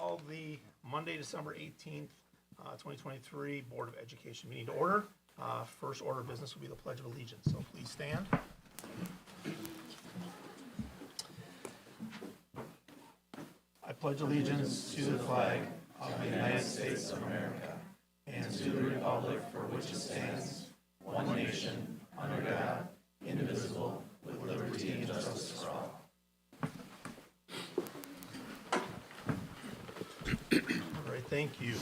call the Monday, December 18th, 2023 Board of Education meeting to order. First order of business will be the Pledge of Allegiance, so please stand. I pledge allegiance to the flag of the United States of America and to the republic for which it stands, one nation, under God, indivisible, with liberty and justice for all. All right, thank you.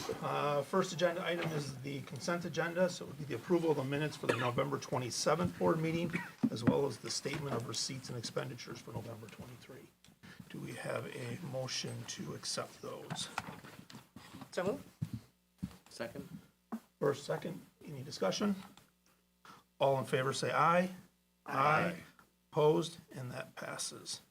First agenda item is the consent agenda, so it would be the approval of the minutes for the November 27th board meeting, as well as the statement of receipts and expenditures for November 23. Do we have a motion to accept those? So move. Second. First, second, any discussion? All in favor say aye. Aye. Opposed, and that passes.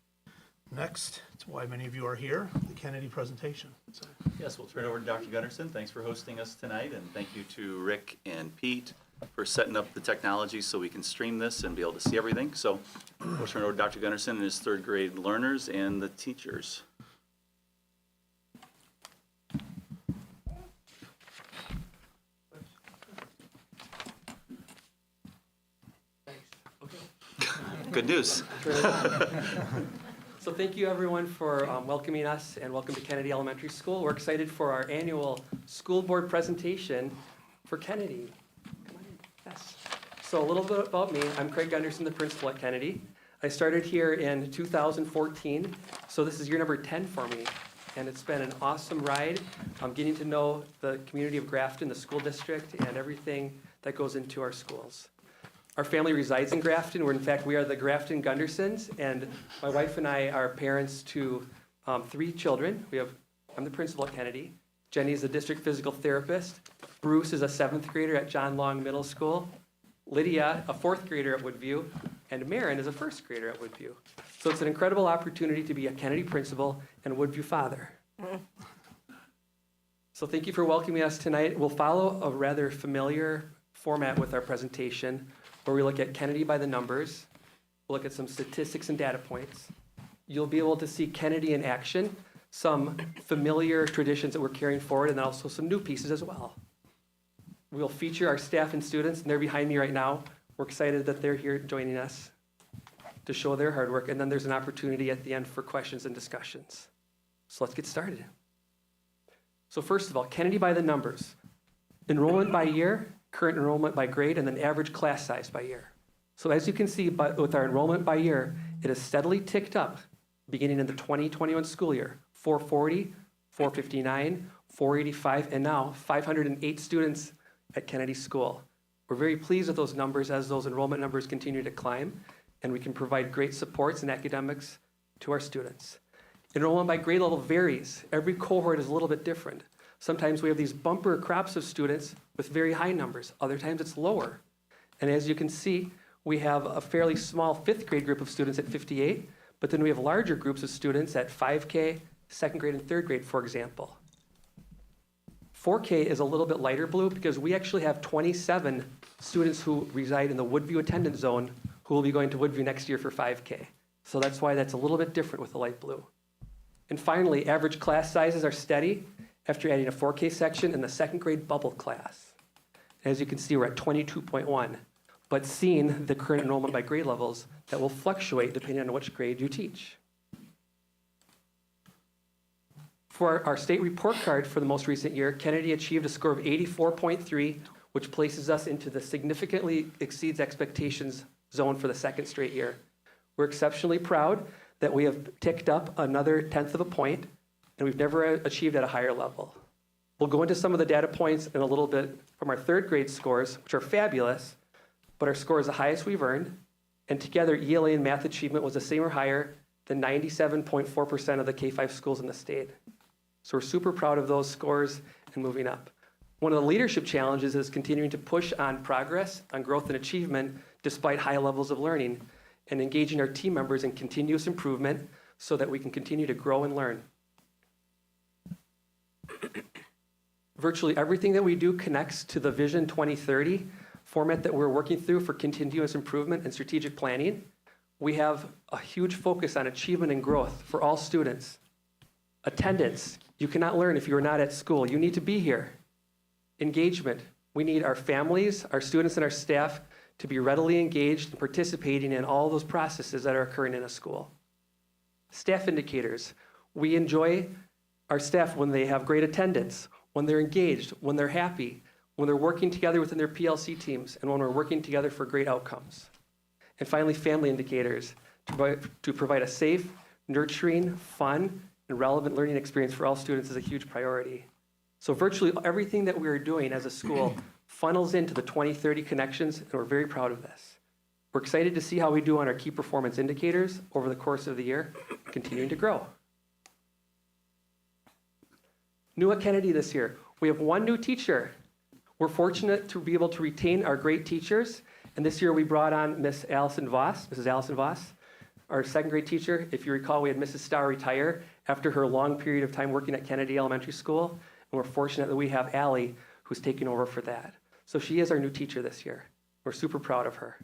Next, it's why many of you are here, the Kennedy presentation. So, Yes, we'll turn it over to Dr. Gunnarsson. Thanks for hosting us tonight, and thank you to Rick and Pete for setting up the technology so we can stream this and be able to see everything. So we'll turn it over to Dr. Gunnarsson and his third grade learners and the teachers. Good news. So thank you everyone for welcoming us and welcome to Kennedy Elementary School. We're excited for our annual school board presentation for Kennedy. Come on in. Yes. So a little bit about me. I'm Craig Gunderson, the principal at Kennedy. I started here in 2014, so this is year number 10 for me. And it's been an awesome ride. I'm getting to know the community of Grafton, the school district, and everything that goes into our schools. Our family resides in Grafton. We are the Grafton Gundersons, and my wife and I are parents to 3 children. I'm the principal at Kennedy. Jenny is a district physical therapist. Bruce is a 7th grader at John Long Middle School. Lydia, a 4th grader at Woodview, and Marin is a 1st grader at Woodview. So it's an incredible opportunity to be a Kennedy principal and Woodview father. So thank you for welcoming us tonight. We'll follow a rather familiar format with our presentation, where we look at Kennedy by the numbers. We'll look at some statistics and data points. You'll be able to see Kennedy in action, some familiar traditions that we're carrying forward, and then also some new pieces as well. We'll feature our staff and students, and they're behind me right now. We're excited that they're here joining us to show their hard work, and then there's an opportunity at the end for questions and discussions. So let's get started. So first of all, Kennedy by the numbers. Enrollment by year, current enrollment by grade, and then average class size by year. So as you can see, with our enrollment by year, it has steadily ticked up beginning in the 2021 school year. 440, 459, 485, and now 508 students at Kennedy School. We're very pleased with those numbers as those enrollment numbers continue to climb, and we can provide great supports in academics to our students. Enrollment by grade level varies. Every cohort is a little bit different. Sometimes we have these bumper crops of students with very high numbers. Other times it's lower. And as you can see, we have a fairly small 5th grade group of students at 58, but then we have larger groups of students at 5K, 2nd grade, and 3rd grade, for example. 4K is a little bit lighter blue because we actually have 27 students who reside in the Woodview attendance zone who will be going to Woodview next year for 5K. So that's why that's a little bit different with the light blue. And finally, average class sizes are steady after adding a 4K section in the 2nd grade bubble class. As you can see, we're at 22.1, but seeing the current enrollment by grade levels, that will fluctuate depending on which grade you teach. For our state report card for the most recent year, Kennedy achieved a score of 84.3, which places us into the significantly exceeds expectations zone for the 2nd straight year. We're exceptionally proud that we have ticked up another 1/10 of a point, and we've never achieved at a higher level. We'll go into some of the data points in a little bit from our 3rd grade scores, which are fabulous, but our score is the highest we've earned, and together ELA and math achievement was the same or higher than 97.4% of the K-5 schools in the state. So we're super proud of those scores and moving up. One of the leadership challenges is continuing to push on progress, on growth and achievement, despite high levels of learning, and engaging our team members in continuous improvement so that we can continue to grow and learn. Virtually everything that we do connects to the Vision 2030 format that we're working through for continuous improvement and strategic planning. We have a huge focus on achievement and growth for all students. Attendance. You cannot learn if you are not at school. You need to be here. Engagement. We need our families, our students, and our staff to be readily engaged and participating in all those processes that are occurring in a school. Staff indicators. We enjoy our staff when they have great attendance, when they're engaged, when they're happy, when they're working together within their PLC teams, and when we're working together for great outcomes. And finally, family indicators. To provide a safe, nurturing, fun, and relevant learning experience for all students is a huge priority. So virtually everything that we are doing as a school funnels into the 2030 connections, and we're very proud of this. We're excited to see how we do on our key performance indicators over the course of the year, continuing to grow. New at Kennedy this year, we have one new teacher. We're fortunate to be able to retain our great teachers, and this year we brought on Mrs. Allison Voss, our second grade teacher. If you recall, we had Mrs. Starr retire after her long period of time working at Kennedy Elementary School, and we're fortunate that we have Allie, who's taking over for that. So she is our new teacher this year. We're super proud of her.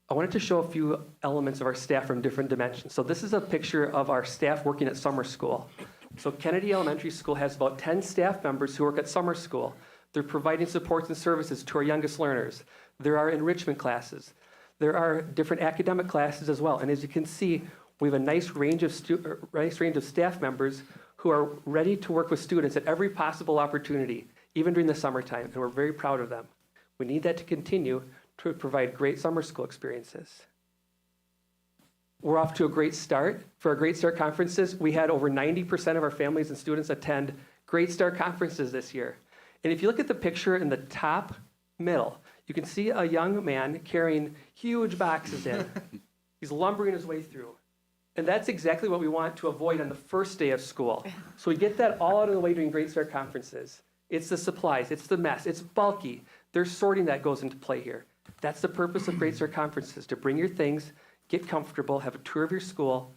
I wanted to show a few elements of our staff from different dimensions. So this is a picture of our staff working at summer school. So Kennedy Elementary School has about 10 staff members who work at summer school. They're providing supports and services to our youngest learners. There are enrichment classes. There are different academic classes as well. And as you can see, we have a nice range of staff members who are ready to work with students at every possible opportunity, even during the summertime, and we're very proud of them. We need that to continue to provide great summer school experiences. We're off to a great start. For our Great Start conferences, we had over 90% of our families and students attend Great Start conferences this year. And if you look at the picture in the top middle, you can see a young man carrying huge boxes in. He's lumbering his way through. And that's exactly what we want to avoid on the first day of school. So we get that all out of the way during Great Start conferences. It's the supplies, it's the mess, it's bulky. There's sorting that goes into play here. That's the purpose of Great Start conferences, to bring your things, get comfortable, have a tour of your school,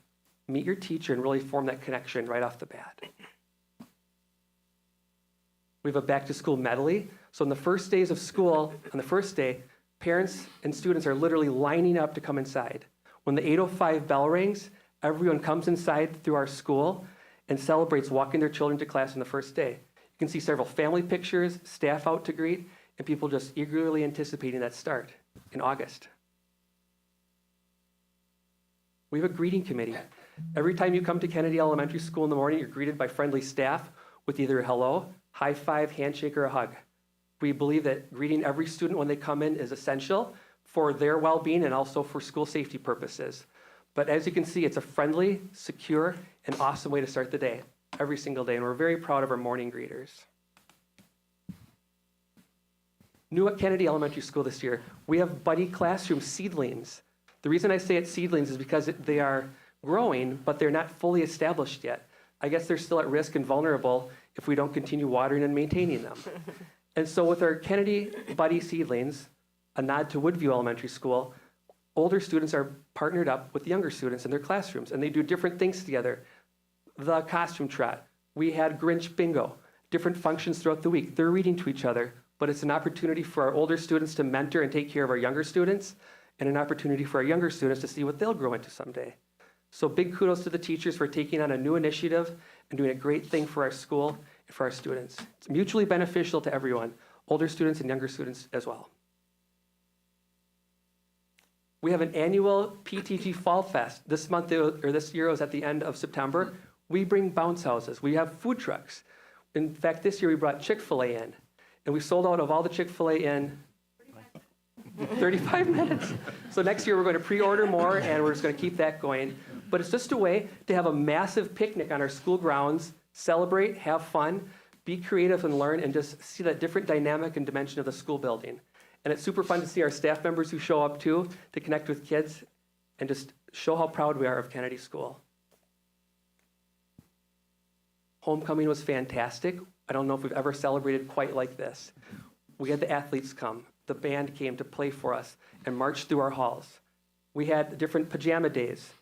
meet your teacher, and really form that connection right off the bat. We have a back-to-school medley. So on the first days of school, on the first day, parents and students are literally lining up to come inside. When the 8:05 bell rings, everyone comes inside through our school and celebrates walking their children to class on the first day. You can see several family pictures, staff out to greet, and people just eagerly anticipating that start in August. We have a greeting committee. Every time you come to Kennedy Elementary School in the morning, you're greeted by friendly staff with either a hello, high five, handshake, or a hug. We believe that greeting every student when they come in is essential for their well-being and also for school safety purposes. But as you can see, it's a friendly, secure, and awesome way to start the day, every single day, and we're very proud of our morning greeters. New at Kennedy Elementary School this year, we have buddy classroom seedlings. The reason I say it's seedlings is because they are growing, but they're not fully established yet. I guess they're still at risk and vulnerable if we don't continue watering and maintaining them. And so with our Kennedy buddy seedlings, a nod to Woodview Elementary School, older students are partnered up with younger students in their classrooms, and they do different things together. The costume trot, we had Grinch bingo, different functions throughout the week. They're reading to each other, but it's an opportunity for our older students to mentor and take care of our younger students, and an opportunity for our younger students to see what they'll grow into someday. So big kudos to the teachers for taking on a new initiative and doing a great thing for our school and for our students. It's mutually beneficial to everyone, older students and younger students as well. We have an annual PTG Fall Fest. This year was at the end of September. We bring bounce houses. We have food trucks. In fact, this year we brought Chick-fil-A in, and we sold out of all the Chick-fil-A in 35 minutes. So next year we're going to pre-order more, and we're just going to keep that going. But it's just a way to have a massive picnic on our school grounds, celebrate, have fun, be creative and learn, and just see that different dynamic and dimension of the school building. And it's super fun to see our staff members who show up too, to connect with kids and just show how proud we are of Kennedy School. Homecoming was fantastic. I don't know if we've ever celebrated quite like this. We had the athletes come. The band came to play for us and marched through our halls. We had different pajama days.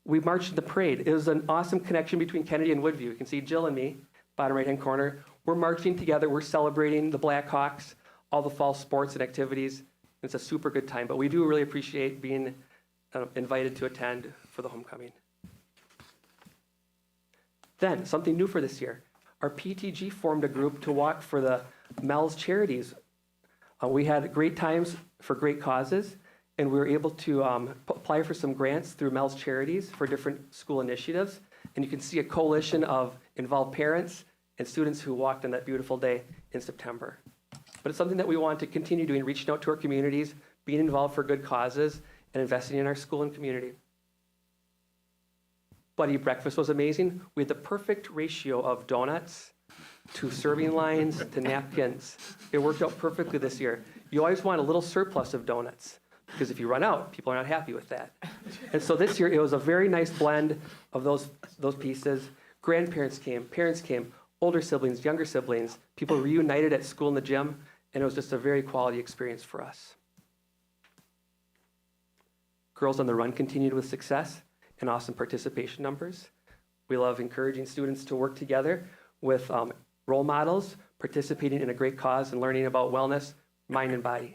We marched in the parade. It was an awesome connection between Kennedy and Woodview. You can see Jill and me, bottom right-hand corner. We're marching together. We're celebrating the Blackhawks, all the fall sports and activities. It's a super good time, but we do really appreciate being invited to attend for the homecoming. Then, something new for this year, our PTG formed a group to walk for the Mel's Charities. We had great times for great causes, and we were able to apply for some grants through Mel's Charities for different school initiatives. And you can see a coalition of involved parents and students who walked on that beautiful day in September. But it's something that we want to continue doing, reaching out to our communities, being involved for good causes, and investing in our school and community. Buddy breakfast was amazing. We had the perfect ratio of donuts to serving lines to napkins. It worked out perfectly this year. You always want a little surplus of donuts, because if you run out, people are not happy with that. And so this year, it was a very nice blend of those pieces. Grandparents came, parents came, older siblings, younger siblings. People reunited at school in the gym, and it was just a very quality experience for us. Girls on the Run continued with success and awesome participation numbers. We love encouraging students to work together with role models, participating in a great cause, and learning about wellness, mind and body.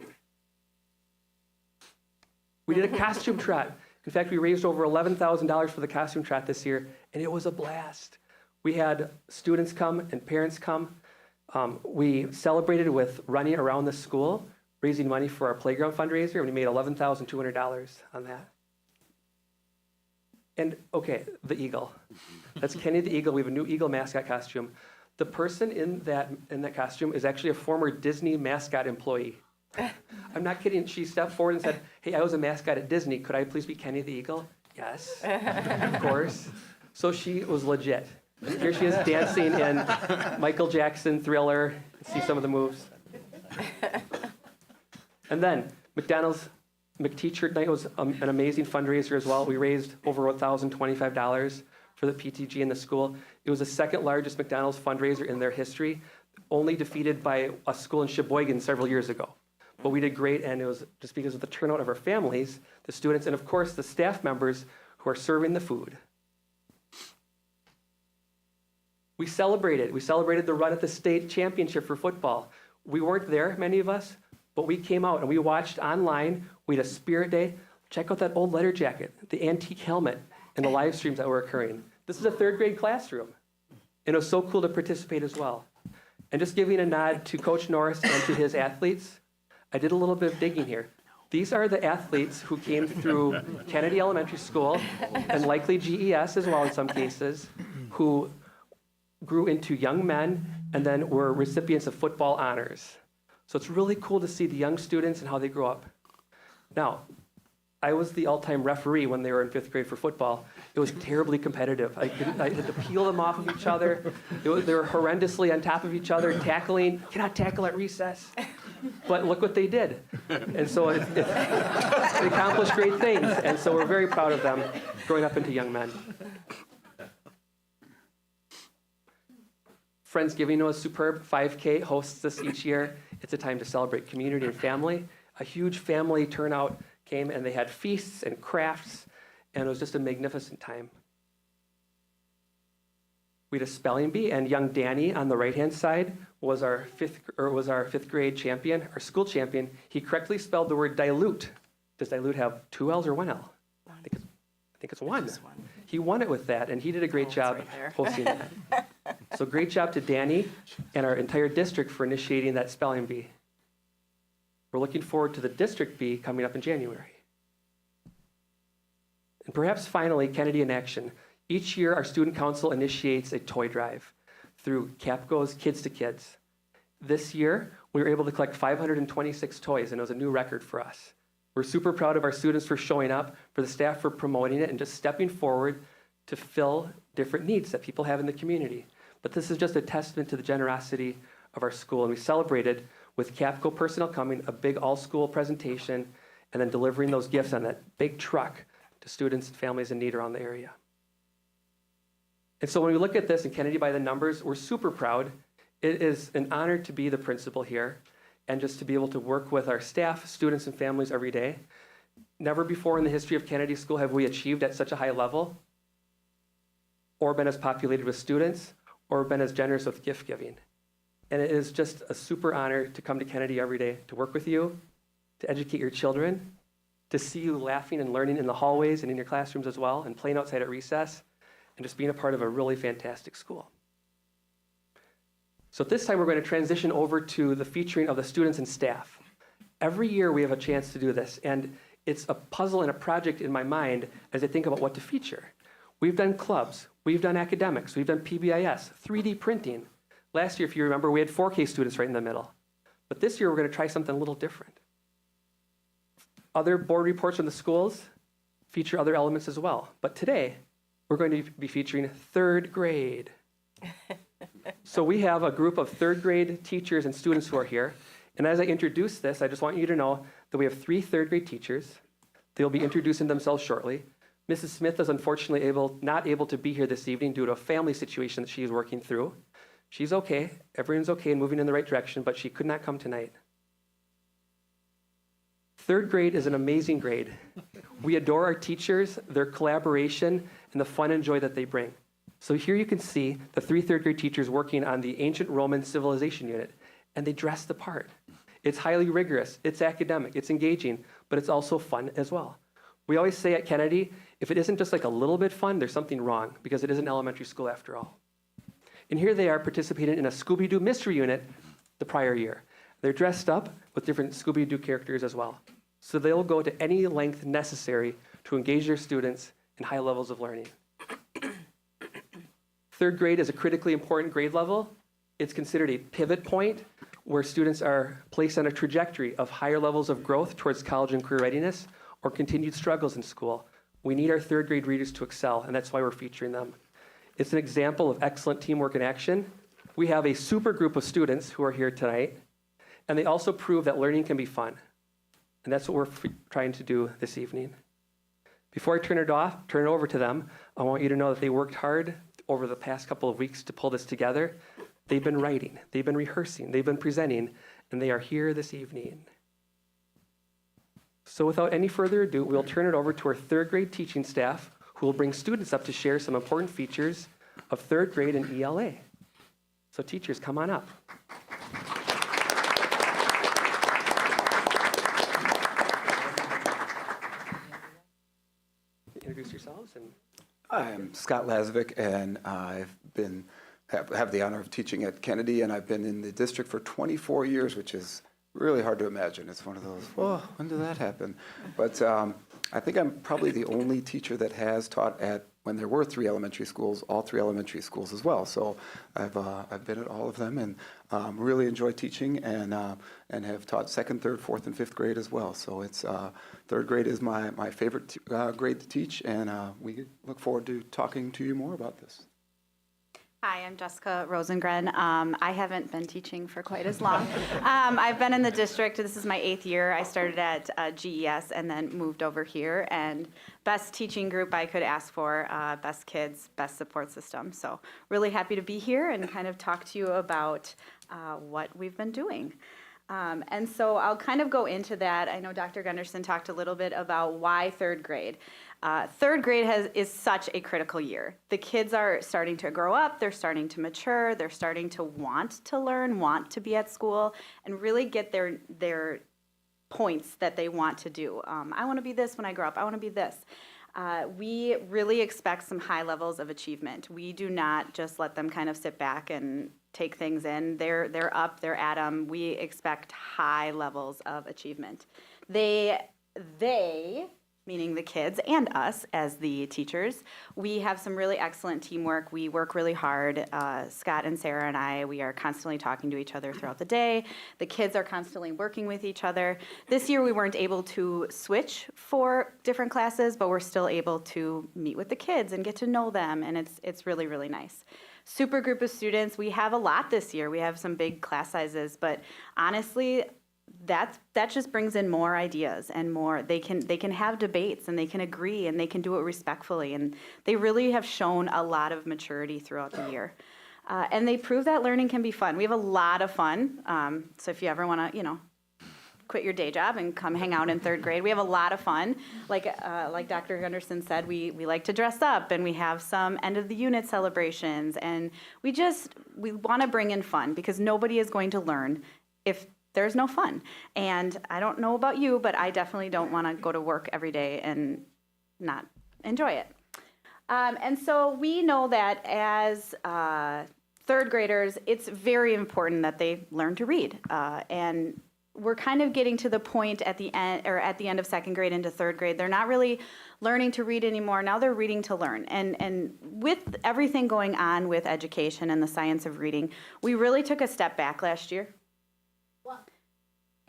We did a costume trot. In fact, we raised over $11,000 for the costume trot this year, and it was a blast. We had students come and parents come. We celebrated with running around the school, raising money for our playground fundraiser, and we made $11,200 on that. And okay, the eagle. That's Kenny the eagle. We have a new eagle mascot costume. The person in that costume is actually a former Disney mascot employee. I'm not kidding. She stepped forward and said, "Hey, I was a mascot at Disney. Could I please be Kenny the eagle?" Yes, of course. So she was legit. Here she is dancing in Michael Jackson Thriller. See some of the moves. And then McDonald's McTeacher Night was an amazing fundraiser as well. We raised over $1,025 for the PTG in the school. It was the second largest McDonald's fundraiser in their history, only defeated by a school in Sheboygan several years ago. But we did great, and it was just because of the turnout of our families, the students, and of course the staff members who are serving the food. We celebrated the run at the state championship for football. We weren't there, many of us, but we came out and we watched online. We had a spirit day. Check out that old letter jacket, the antique helmet, and the live streams that were occurring. This is a third grade classroom, and it was so cool to participate as well. And just giving a nod to Coach Norris and to his athletes, I did a little bit of digging here. These are the athletes who came through Kennedy Elementary School, and likely GES as well in some cases, who grew into young men and then were recipients of football honors. So it's really cool to see the young students and how they grow up. Now, I was the all-time referee when they were in 5th grade for football. It was terribly competitive. I had to peel them off of each other. They were horrendously on top of each other, tackling. Cannot tackle at recess. But look what they did. And so it accomplished great things. And so we're very proud of them growing up into young men. Friendsgiving was superb. 5K hosts this each year. It's a time to celebrate community and family. A huge family turnout came, and they had feasts and crafts, and it was just a magnificent time. We had a spelling bee, and young Danny on the right-hand side was our fifth grade champion, our school champion. He correctly spelled the word dilute. Does dilute have 2 L's or 1 L? I think it's one. He won it with that, and he did a great job right hosting that. So great job to Danny and our entire district for initiating that spelling bee. We're looking forward to the district bee coming up in January. And perhaps finally, Kennedy in Action. Each year, our student council initiates a toy drive through Capco's Kids to Kids. This year, we were able to collect 526 toys, and it was a new record for us. We're super proud of our students for showing up, for the staff for promoting it, and just stepping forward to fill different needs that people have in the community. But this is just a testament to the generosity of our school, and we celebrated with Capco personnel coming, a big all-school presentation, and then delivering those gifts on that big truck to students and families in need around the area. And so when we look at this in Kennedy by the numbers, we're super proud. It is an honor to be the principal here and just to be able to work with our staff, students, and families every day. Never before in the history of Kennedy School have we achieved at such a high level or been as populated with students or been as generous with gift giving. And it is just a super honor to come to Kennedy every day, to work with you, to educate your children, to see you laughing and learning in the hallways and in your classrooms as well, and playing outside at recess, and just being a part of a really fantastic school. So at this time, we're going to transition over to the featuring of the students and staff. Every year we have a chance to do this, and it's a puzzle and a project in my mind as I think about what to feature. We've done clubs, we've done academics, we've done PBIS, 3D printing. Last year, if you remember, we had 4K students right in the middle. But this year, we're going to try something a little different. Other board reports from the schools feature other elements as well. But today, we're going to be featuring third grade. So we have a group of third grade teachers and students who are here. And as I introduce this, I just want you to know that we have 3 third grade teachers. They'll be introducing themselves shortly. Mrs. Smith is unfortunately not able to be here this evening due to a family situation that she is working through. She's okay, everyone's okay and moving in the right direction, but she could not come tonight. Third grade is an amazing grade. We adore our teachers, their collaboration, and the fun and joy that they bring. So here you can see the 3 third grade teachers working on the ancient Roman civilization unit, and they dress the part. It's highly rigorous, it's academic, it's engaging, but it's also fun as well. We always say at Kennedy, if it isn't just like a little bit fun, there's something wrong, because it is an elementary school after all. And here they are participating in a Scooby-Doo mystery unit the prior year. They're dressed up with different Scooby-Doo characters as well. So they'll go to any length necessary to engage their students in high levels of learning. Third grade is a critically important grade level. It's considered a pivot point where students are placed on a trajectory of higher levels of growth towards college and career readiness or continued struggles in school. We need our third grade readers to excel, and that's why we're featuring them. It's an example of excellent teamwork in action. We have a super group of students who are here tonight, and they also prove that learning can be fun. And that's what we're trying to do this evening. Before I turn it over to them, I want you to know that they worked hard over the past couple of weeks to pull this together. They've been writing, they've been rehearsing, they've been presenting, and they are here this evening. So without any further ado, we'll turn it over to our third grade teaching staff, who will bring students up to share some important features of third grade and ELA. So teachers, come on up. Introduce yourselves. And I'm Scott Lazovic, and have the honor of teaching at Kennedy, and I've been in the district for 24 years, which is really hard to imagine. It's one of those, well, when did that happen? But I think I'm probably the only teacher that has taught at, when there were 3 elementary schools, all 3 elementary schools as well. So I've been at all of them, and really enjoy teaching, and have taught 2nd, 3rd, 4th, and 5th grade as well. So it's 3rd grade is my favorite grade to teach, and we look forward to talking to you more about this. Hi, I'm Jessica Rosengren. I haven't been teaching for quite as long. I've been in the district. This is my 8th year. I started at GES and then moved over here. And best teaching group I could ask for, best kids, best support system. So really happy to be here and kind of talk to you about what we've been doing. And so I'll kind of go into that. I know Dr. Gunderson talked a little bit about why 3rd grade. 3rd grade is such a critical year. The kids are starting to grow up, they're starting to mature, they're starting to want to learn, want to be at school, and really get their points that they want to do. I want to be this when I grow up, I want to be this. We really expect some high levels of achievement. We do not just let them kind of sit back and take things in. They're up, they're at them. We expect high levels of achievement. They, meaning the kids and us as the teachers, we have some really excellent teamwork. We work really hard. Scott and Sarah and I, we are constantly talking to each other throughout the day. The kids are constantly working with each other. This year we weren't able to switch for different classes, but we're still able to meet with the kids and get to know them, and it's really, really nice. Super group of students. We have a lot this year. We have some big class sizes, but honestly, that just brings in more ideas and more. They can have debates and they can agree and they can do it respectfully, and they really have shown a lot of maturity throughout the year. And they prove that learning can be fun. We have a lot of fun. So if you ever want to, quit your day job and come hang out in 3rd grade, we have a lot of fun. Like Dr. Gunderson said, we like to dress up, and we have some end of the unit celebrations, and we want to bring in fun, because nobody is going to learn if there's no fun. And I don't know about you, but I definitely don't want to go to work every day and not enjoy it. And so we know that as third graders, it's very important that they learn to read. And we're kind of getting to the point at the end of second grade into third grade. They're not really learning to read anymore. Now they're reading to learn. And with everything going on with education and the science of reading, we really took a step back last year.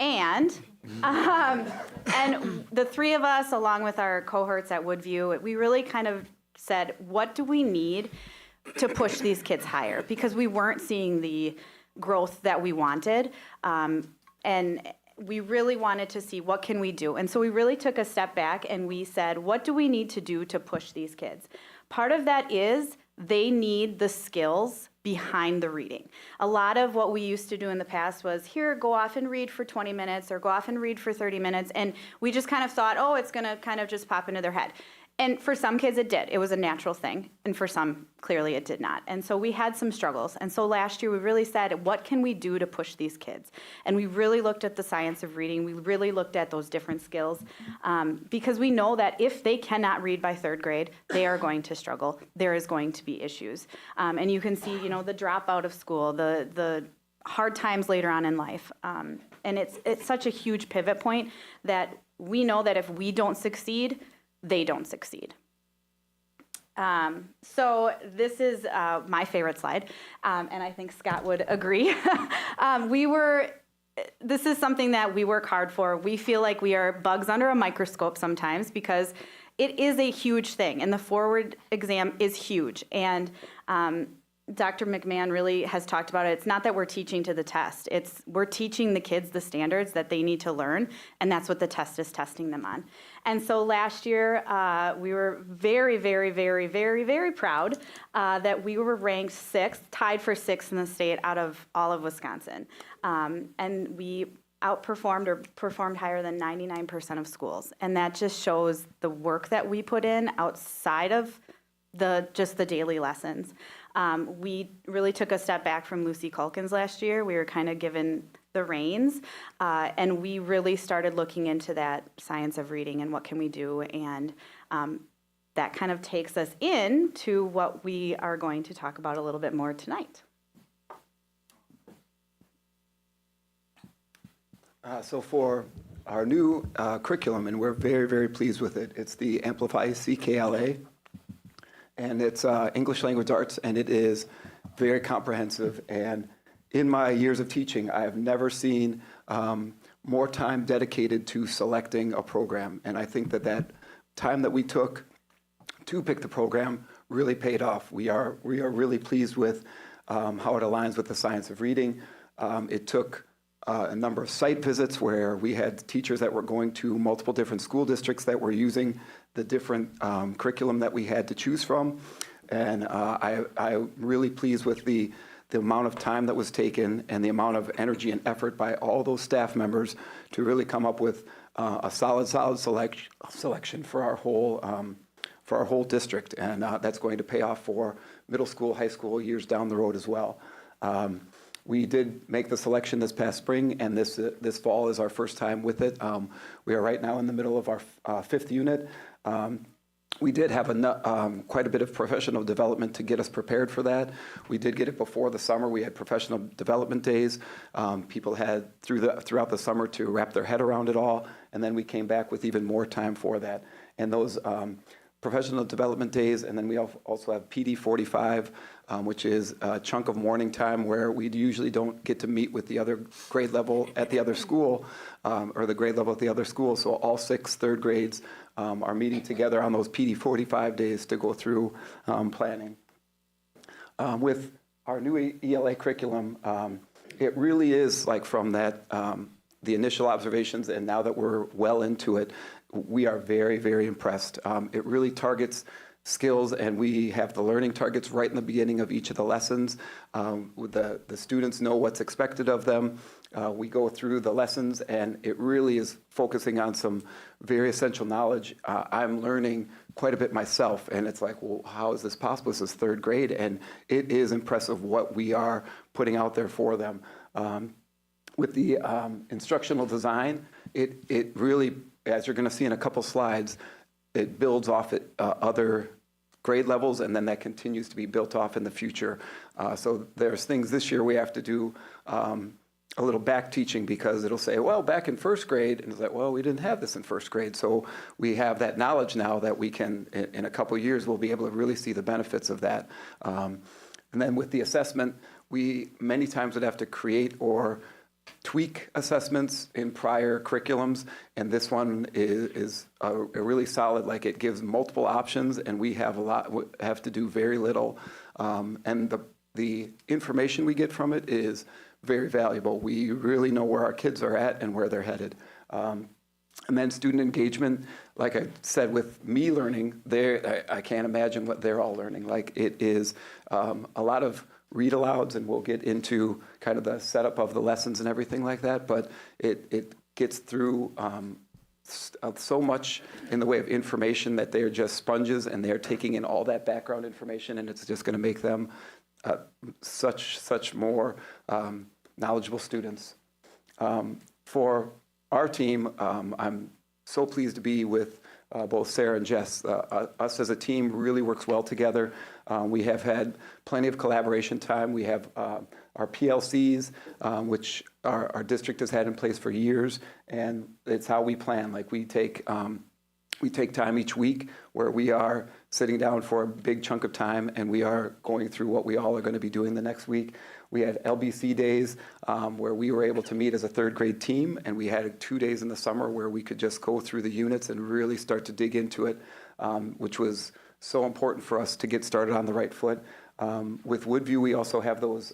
And the three of us, along with our cohorts at Woodview, we really kind of said, what do we need to push these kids higher? Because we weren't seeing the growth that we wanted. And we really wanted to see what can we do. And so we really took a step back and we said, what do we need to do to push these kids? Part of that is they need the skills behind the reading. A lot of what we used to do in the past was, here, go off and read for 20 minutes or go off and read for 30 minutes. And we just kind of thought, oh, it's going to kind of just pop into their head. And for some kids it did. It was a natural thing. And for some, clearly it did not. And so we had some struggles. And so last year we really said, what can we do to push these kids? And we really looked at the science of reading. We really looked at those different skills because we know that if they cannot read by third grade, they are going to struggle. There is going to be issues. And you can see, the dropout of school, the hard times later on in life. And it's such a huge pivot point that we know that if we don't succeed, they don't succeed. So this is my favorite slide, and I think Scott would agree. This is something that we work hard for. We feel like we are bugs under a microscope sometimes because it is a huge thing, and the forward exam is huge. And Dr. McMahon really has talked about it. It's not that we're teaching to the test. We're teaching the kids the standards that they need to learn, and that's what the test is testing them on. And so last year, we were very, very, very, very, very proud that we were ranked 6th, tied for 6th in the state out of all of Wisconsin. And we outperformed or performed higher than 99% of schools. And that just shows the work that we put in outside of just the daily lessons. We really took a step back from Lucy Culkins last year. We were kind of given the reins, and we really started looking into that science of reading and what can we do, and that kind of takes us into what we are going to talk about a little bit more tonight. So for our new curriculum, and we're very, very pleased with it, it's the Amplify CKLA. And it's English Language Arts, and it is very comprehensive. And in my years of teaching, I have never seen more time dedicated to selecting a program. And I think that time that we took to pick the program really paid off. We are really pleased with how it aligns with the science of reading. It took a number of site visits where we had teachers that were going to multiple different school districts that were using the different curriculum that we had to choose from. And I'm really pleased with the amount of time that was taken and the amount of energy and effort by all those staff members to really come up with a solid selection for our whole district. And that's going to pay off for middle school, high school years down the road as well. We did make the selection this past spring, and this fall is our first time with it. We are right now in the middle of our 5th unit. We did have quite a bit of professional development to get us prepared for that. We did get it before the summer. We had professional development days. People had throughout the summer to wrap their head around it all, and then we came back with even more time for that. And those professional development days, and then we also have PD 45, which is a chunk of morning time where we usually don't get to meet with the other grade level at the other school, or the grade level at the other school. So all 6 third grades are meeting together on those PD 45 days to go through planning. With our new ELA curriculum, it really is like from that, the initial observations, and now that we're well into it, we are very, very impressed. It really targets skills, and we have the learning targets right in the beginning of each of the lessons. The students know what's expected of them. We go through the lessons, and it really is focusing on some very essential knowledge. I'm learning quite a bit myself, and it's like, well, how is this possible? This is 3rd grade, and it is impressive what we are putting out there for them. With the instructional design, it really, as you're going to see in a couple slides, it builds off other grade levels, and then that continues to be built off in the future. So there's things this year we have to do a little back teaching, because it'll say, well, back in first grade, and it's like, well, we didn't have this in first grade. So we have that knowledge now that we can, in a couple of years, we'll be able to really see the benefits of that. And then with the assessment, we many times would have to create or tweak assessments in prior curriculums, and this one is a really solid, like it gives multiple options, and we have to do very little. And the information we get from it is very valuable. We really know where our kids are at and where they're headed. And then student engagement, like I said, with me learning, I can't imagine what they're all learning. Like it is a lot of read alouds, and we'll get into kind of the setup of the lessons and everything like that, but it gets through so much in the way of information that they're just sponges, and they're taking in all that background information, and it's just going to make them such more knowledgeable students. For our team, I'm so pleased to be with both Sarah and Jess. Us as a team really works well together. We have had plenty of collaboration time. We have our PLCs, which our district has had in place for years, and it's how we plan. Like we take time each week where we are sitting down for a big chunk of time, and we are going through what we all are going to be doing the next week. We had LBC days where we were able to meet as a third grade team, and we had 2 days in the summer where we could just go through the units and really start to dig into it, which was so important for us to get started on the right foot. With Woodview, we also have those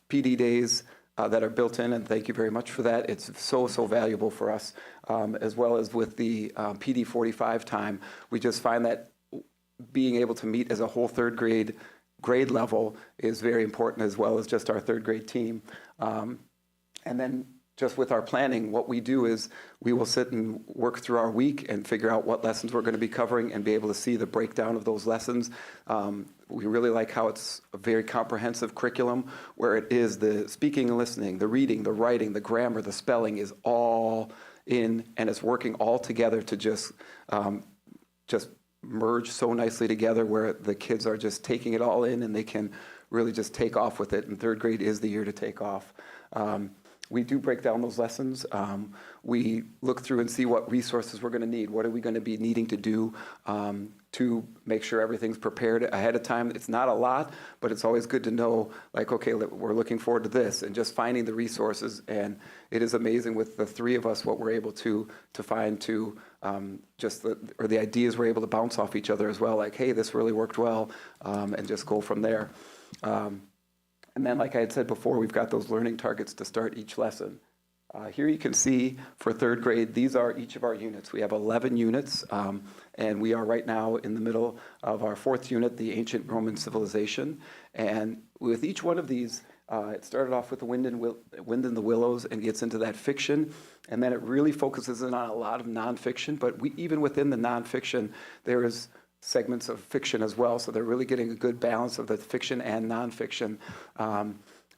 PD days that are built in, and thank you very much for that. It's so valuable for us, as well as with the PD 45 time. We just find that being able to meet as a whole third grade level is very important, as well as just our third grade team. And then just with our planning, what we do is we will sit and work through our week and figure out what lessons we're going to be covering and be able to see the breakdown of those lessons. We really like how it's a very comprehensive curriculum, where it is the speaking and listening, the reading, the writing, the grammar, the spelling is all in, and it's working all together to just merge so nicely together, where the kids are just taking it all in and they can really just take off with it. And third grade is the year to take off. We do break down those lessons. We look through and see what resources we're going to need. What are we going to be needing to do to make sure everything's prepared ahead of time? It's not a lot, but it's always good to know, like, okay, we're looking forward to this, and just finding the resources. And it is amazing with the three of us what we're able to find to the ideas we're able to bounce off each other as well. Like, hey, this really worked well, and just go from there. And then, like I had said before, we've got those learning targets to start each lesson. Here you can see for third grade, these are each of our units. We have 11 units, and we are right now in the middle of our fourth unit, the ancient Roman civilization. And with each one of these, it started off with the Wind in the Willows and gets into that fiction, and then it really focuses in on a lot of nonfiction. But even within the nonfiction, there is segments of fiction as well, so they're really getting a good balance of the fiction and nonfiction.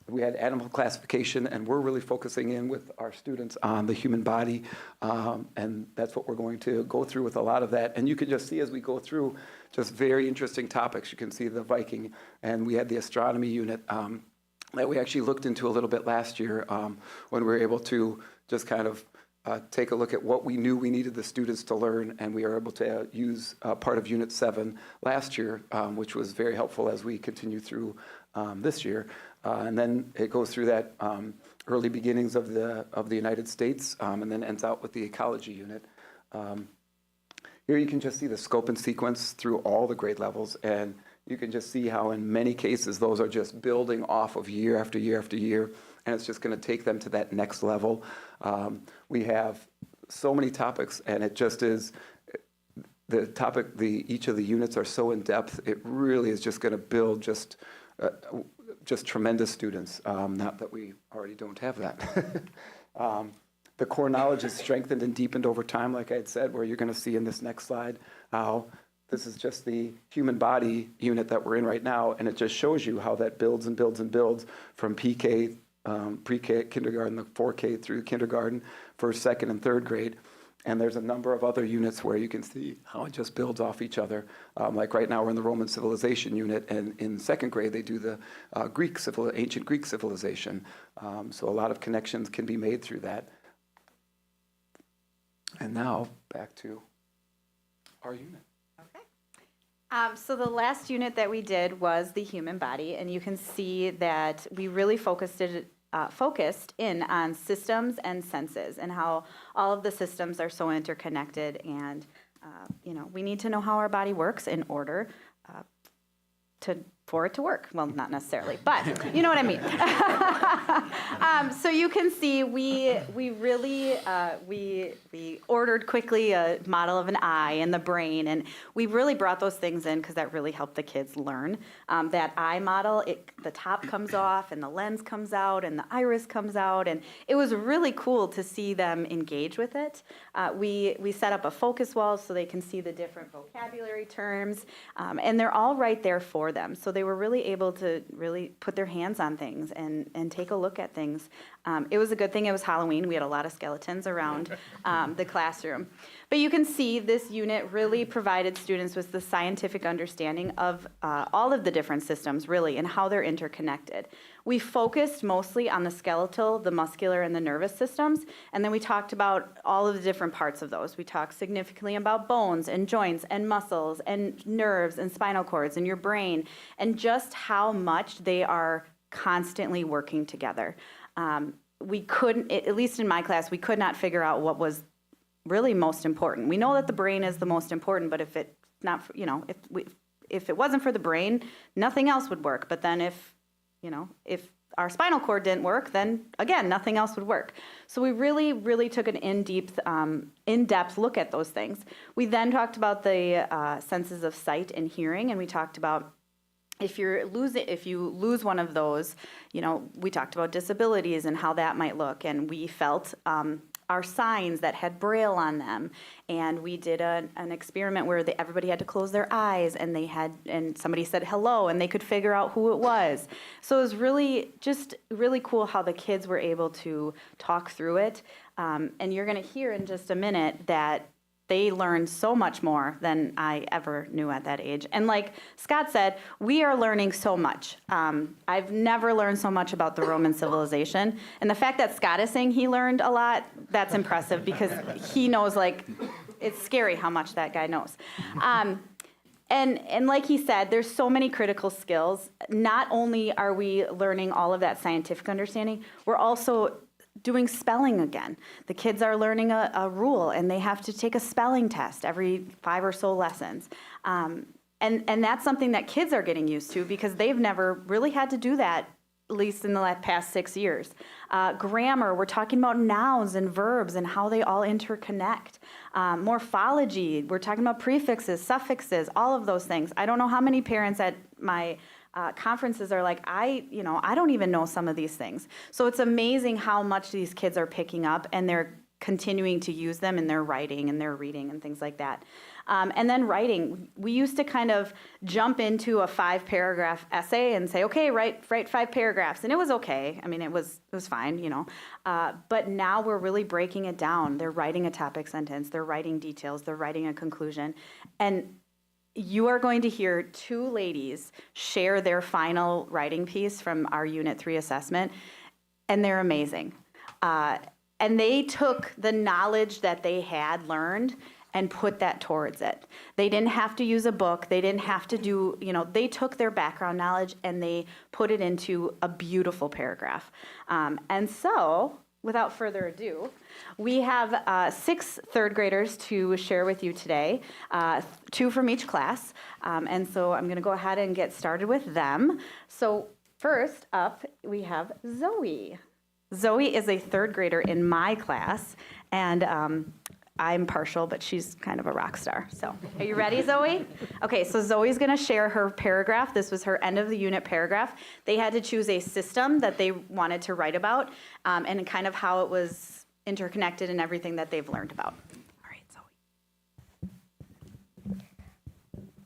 We had animal classification, and we're really focusing in with our students on the human body, and that's what we're going to go through with a lot of that. And you can just see as we go through just very interesting topics. You can see the Viking, and we had the astronomy unit that we actually looked into a little bit last year when we were able to just kind of take a look at what we knew we needed the students to learn, and we were able to use part of Unit 7 last year, which was very helpful as we continue through this year. And then it goes through that early beginnings of the United States, and then ends out with the ecology unit. Here you can just see the scope and sequence through all the grade levels, and you can just see how in many cases those are just building off of year after year after year, and it's just going to take them to that next level. We have so many topics, and it just is the topic. Each of the units are so in depth. It really is just going to build just tremendous students. Not that we already don't have that. The core knowledge is strengthened and deepened over time, like I had said, where you're going to see in this next slide how this is just the human body unit that we're in right now, and it just shows you how that builds and builds and builds from PK, pre-K, kindergarten, the 4K through kindergarten, first, second, and third grade. And there's a number of other units where you can see how it just builds off each other. Like right now, we're in the Roman civilization unit, and in second grade, they do the ancient Greek civilization. So a lot of connections can be made through that. And now, back to our unit. So the last unit that we did was the human body, and you can see that we really focused in on systems and senses and how all of the systems are so interconnected, and we need to know how our body works in order for it to work. Well, not necessarily, but you know what I mean. So you can see we really we ordered quickly a model of an eye and the brain, and we really brought those things in because that really helped the kids learn. That eye model, the top comes off and the lens comes out and the iris comes out, and it was really cool to see them engage with it. We set up a focus wall so they can see the different vocabulary terms, and they're all right there for them. So they were really able to really put their hands on things and take a look at things. It was a good thing it was Halloween. We had a lot of skeletons around the classroom. But you can see this unit really provided students with the scientific understanding of all of the different systems, really, and how they're interconnected. We focused mostly on the skeletal, the muscular, and the nervous systems, and then we talked about all of the different parts of those. We talked significantly about bones and joints and muscles and nerves and spinal cords and your brain, and just how much they are constantly working together. We couldn't, at least in my class, we could not figure out what was really most important. We know that the brain is the most important, but if it's not, if it wasn't for the brain, nothing else would work. But then if our spinal cord didn't work, then again, nothing else would work. So we really, really took an in-depth look at those things. We then talked about the senses of sight and hearing, and we talked about if you lose one of those, we talked about disabilities and how that might look, and we felt our signs that had Braille on them, and we did an experiment where everybody had to close their eyes, and somebody said hello, and they could figure out who it was. So it was really cool how the kids were able to talk through it, and you're going to hear in just a minute that they learned so much more than I ever knew at that age. And like Scott said, we are learning so much. I've never learned so much about the Roman civilization. And the fact that Scott is saying he learned a lot, that's impressive because he knows, it's scary how much that guy knows. And like he said, there's so many critical skills. Not only are we learning all of that scientific understanding, we're also doing spelling again. The kids are learning a rule, and they have to take a spelling test every 5 or so lessons. And that's something that kids are getting used to because they've never really had to do that, at least in the past 6 years. Grammar, we're talking about nouns and verbs and how they all interconnect. Morphology, we're talking about prefixes, suffixes, all of those things. I don't know how many parents at my conferences are like, I don't even know some of these things. So it's amazing how much these kids are picking up, and they're continuing to use them in their writing and their reading and things like that. And then writing, we used to kind of jump into a 5-paragraph essay and say, okay, write 5 paragraphs. And it was okay. I mean, it was fine, But now we're really breaking it down. They're writing a topic sentence. They're writing details. They're writing a conclusion. And you are going to hear 2 ladies share their final writing piece from our Unit 3 assessment, and they're amazing. And they took the knowledge that they had learned and put that towards it. They didn't have to use a book. They didn't have to do, they took their background knowledge and they put it into a beautiful paragraph. And so, without further ado, we have 6 third graders to share with you today, 2 from each class. And so I'm going to go ahead and get started with them. So first up, we have Zoe. Zoe is a 3rd grader in my class, and I'm partial, but she's kind of a rock star. So are you ready, Zoe? Okay, so Zoe's going to share her paragraph. This was her end of the unit paragraph. They had to choose a system that they wanted to write about, and kind of how it was interconnected and everything that they've learned about. All right, Zoe.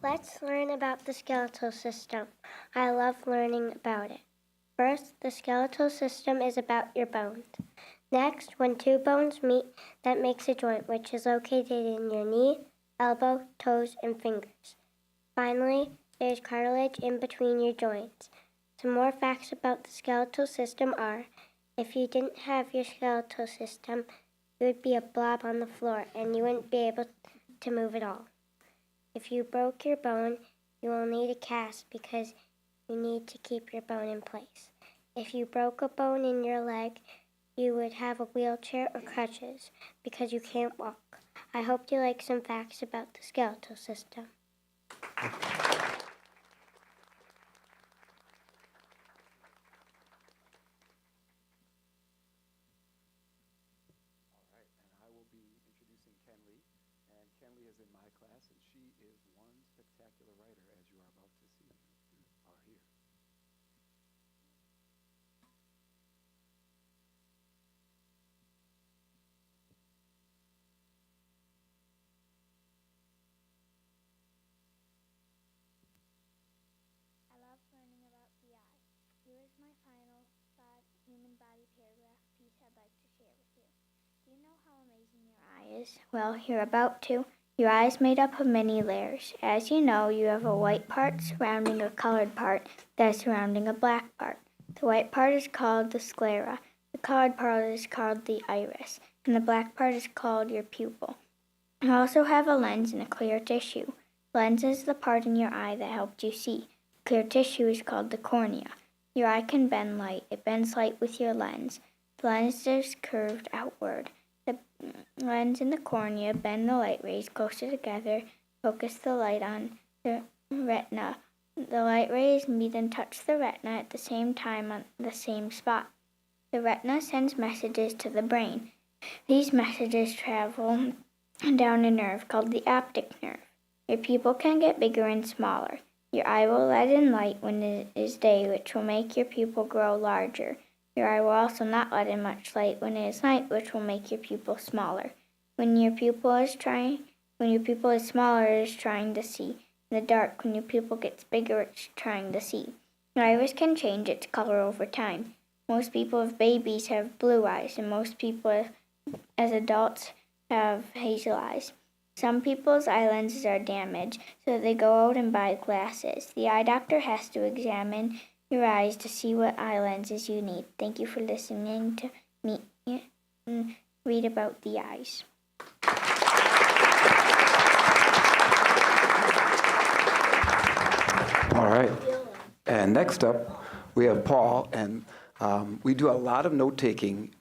Let's learn about the skeletal system. I love learning about it. First, the skeletal system is about your bones. Next, when two bones meet, that makes a joint, which is located in your knee, elbow, toes, and fingers. Finally, there's cartilage in between your joints. Some more facts about the skeletal system are, if you didn't have your skeletal system, you would be a blob on the floor and you wouldn't be able to move at all. If you broke your bone, you will need a cast because you need to keep your bone in place. If you broke a bone in your leg, you would have a wheelchair or crutches because you can't walk. I hope you like some facts about the skeletal system. I will be introducing Kenley, and Kenley is in my class, and she is one spectacular writer, as you are about to see or hear. I love learning about the eye. Here is my final human body paragraph piece I'd like to share with you. Do you know how amazing your eye is? Well, you're about to. Your eye is made up of many layers. As you know, you have a white part surrounding a colored part that is surrounding a black part. The white part is called the sclera. The colored part is called the iris, and the black part is called your pupil. You also have a lens and a clear tissue. The lens is the part in your eye that helped you see. Clear tissue is called the cornea. Your eye can bend light. It bends light with your lens. The lens is curved outward. The lens and the cornea bend the light rays closer together, focus the light on the retina. The light rays meet and touch the retina at the same time on the same spot. The retina sends messages to the brain. These messages travel down a nerve called the optic nerve. Your pupil can get bigger and smaller. Your eye will let in light when it is day, which will make your pupil grow larger. Your eye will also not let in much light when it is night, which will make your pupil smaller. When your pupil is smaller, it is trying to see. In the dark, when your pupil gets bigger, it's trying to see. Your iris can change its color over time. Most people as babies have blue eyes, and most people as adults have hazel eyes. Some people's eye lenses are damaged, so they go out and buy glasses. The eye doctor has to examine your eyes to see what eye lenses you need. Thank you for listening to me read about the eyes. All right. And next up, we have Paul, and we do a lot of note-taking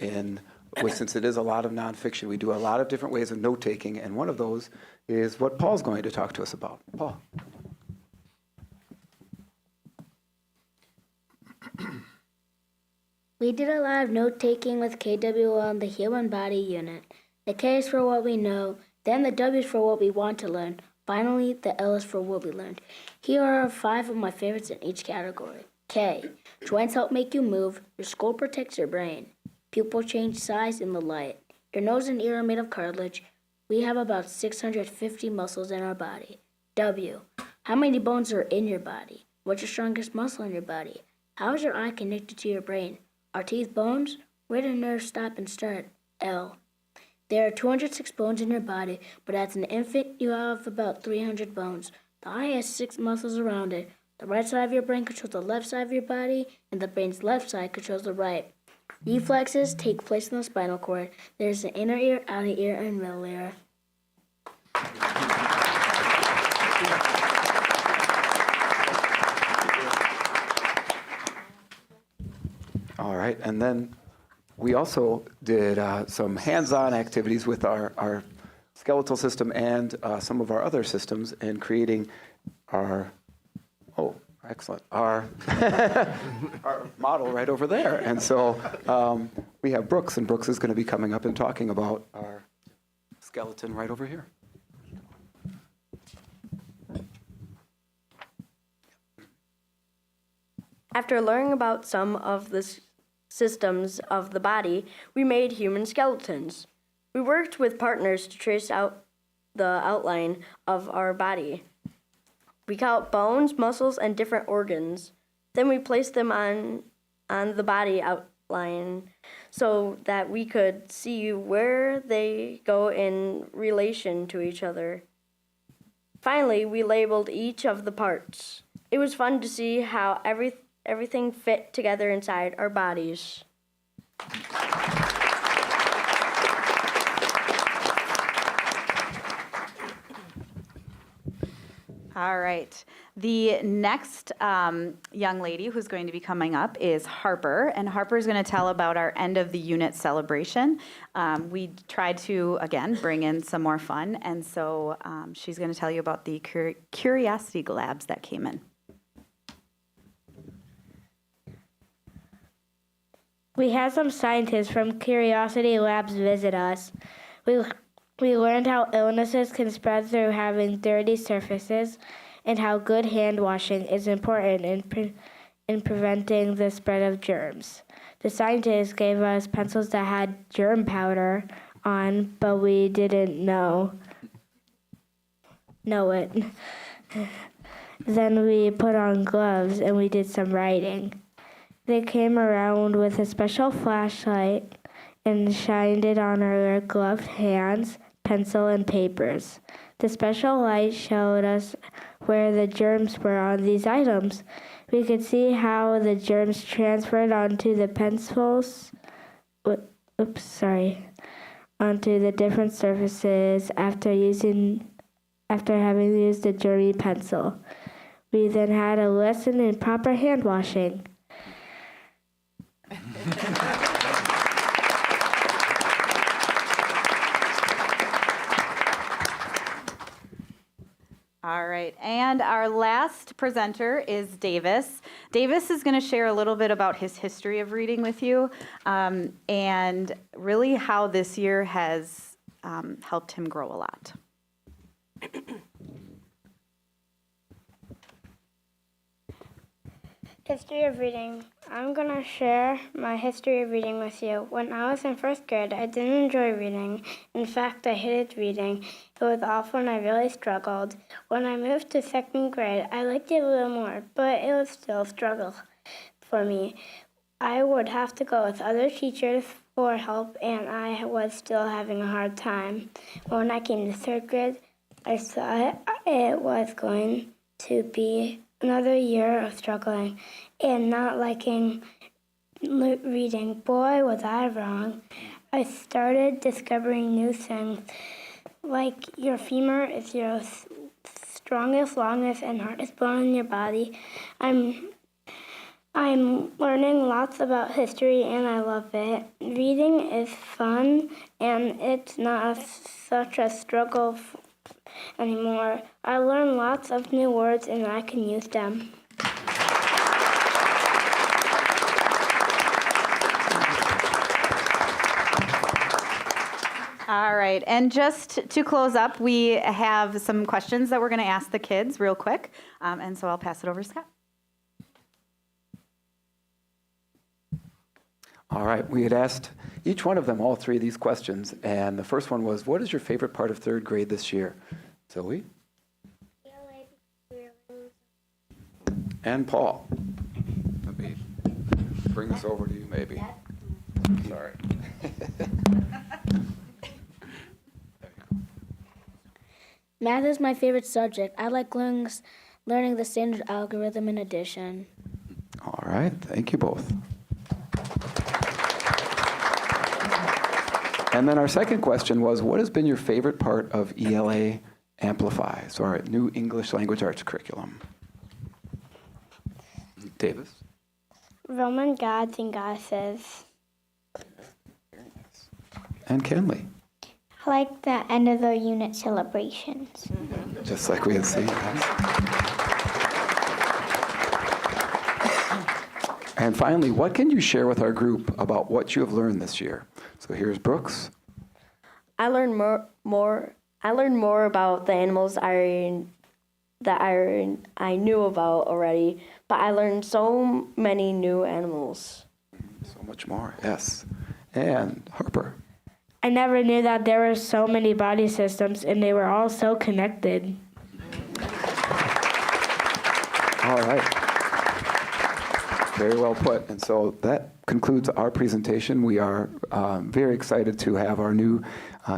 since it is a lot of nonfiction. We do a lot of different ways of note-taking, and one of those is what Paul's going to talk to us about. Paul. We did a lot of note-taking with KW on the human body unit. The K is for what we know, then the W is for what we want to learn. Finally, the L is for what we learned. Here are 5 of my favorites in each category. K, joints help make you move. Your skull protects your brain. Pupil change size in the light. Your nose and ear are made of cartilage. We have about 650 muscles in our body. W, how many bones are in your body? What's your strongest muscle in your body? How is your eye connected to your brain? Are teeth bones? Where do nerves stop and start? L, there are 206 bones in your body, but as an infant, you have about 300 bones. The eye has 6 muscles around it. The right side of your brain controls the left side of your body, and the brain's left side controls the right. Reflexes take place in the spinal cord. There's the inner ear, outer ear, and middle ear. All right, and then we also did some hands-on activities with our skeletal system and some of our other systems in creating our our model right over there. And so we have Brooks, and Brooks is going to be coming up and talking about our skeleton right over here. After learning about some of the systems of the body, we made human skeletons. We worked with partners to trace out the outline of our body. We count bones, muscles, and different organs. Then we place them on the body outline so that we could see where they go in relation to each other. Finally, we labeled each of the parts. It was fun to see how everything fit together inside our bodies. All right. The next young lady who's going to be coming up is Harper, and Harper is going to tell about our end of the unit celebration. We tried to, again, bring in some more fun, and so she's going to tell you about the curiosity labs that came in. We had some scientists from Curiosity Labs visit us. We learned how illnesses can spread through having dirty surfaces and how good hand washing is important in preventing the spread of germs. The scientists gave us pencils that had germ powder on, but we didn't know it. Then we put on gloves and we did some writing. They came around with a special flashlight and shined it on our gloved hands, pencil, and papers. The special light showed us where the germs were on these items. We could see how the germs transferred onto the pencils, onto the different surfaces after having used a germy pencil. We then had a lesson in proper hand washing. All right, and our last presenter is Davis. Davis is going to share a little bit about his history of reading with you, and really how this year has helped him grow a lot. History of reading. I'm going to share my history of reading with you. When I was in first grade, I didn't enjoy reading. In fact, I hated reading. It was awful and I really struggled. When I moved to second grade, I liked it a little more, but it was still a struggle for me. I would have to go with other teachers for help, and I was still having a hard time. When I came to third grade, I thought it was going to be another year of struggling and not liking reading. Boy, was I wrong. I started discovering new things, like your femur is your strongest, longest, and hardest bone in your body. I'm learning lots about history, and I love it. Reading is fun, and it's not such a struggle anymore. I learn lots of new words, and I can use them. All right, and just to close up, we have some questions that we're going to ask the kids real quick, and so I'll pass it over to Scott. All right, we had asked each one of them all three of these questions, and the first one was, what is your favorite part of third grade this year? Zoe? And Paul. Let me bring this over to you, maybe. Sorry. Math is my favorite subject. I like learning the standard algorithm and addition. All right, thank you both. And then our second question was, what has been your favorite part of ELA Amplify, so our new English language arts curriculum? Davis? Roman gods and goddesses. And Kenley? I like the end of the unit celebrations. Just like we had seen. And finally, what can you share with our group about what you have learned this year? So here's Brooks. I learned more about the animals I knew about already, but I learned so many new animals. So much more, yes. And Harper. I never knew that there were so many body systems and they were all so connected. All right. Very well put. And so that concludes our presentation. We are very excited to have our new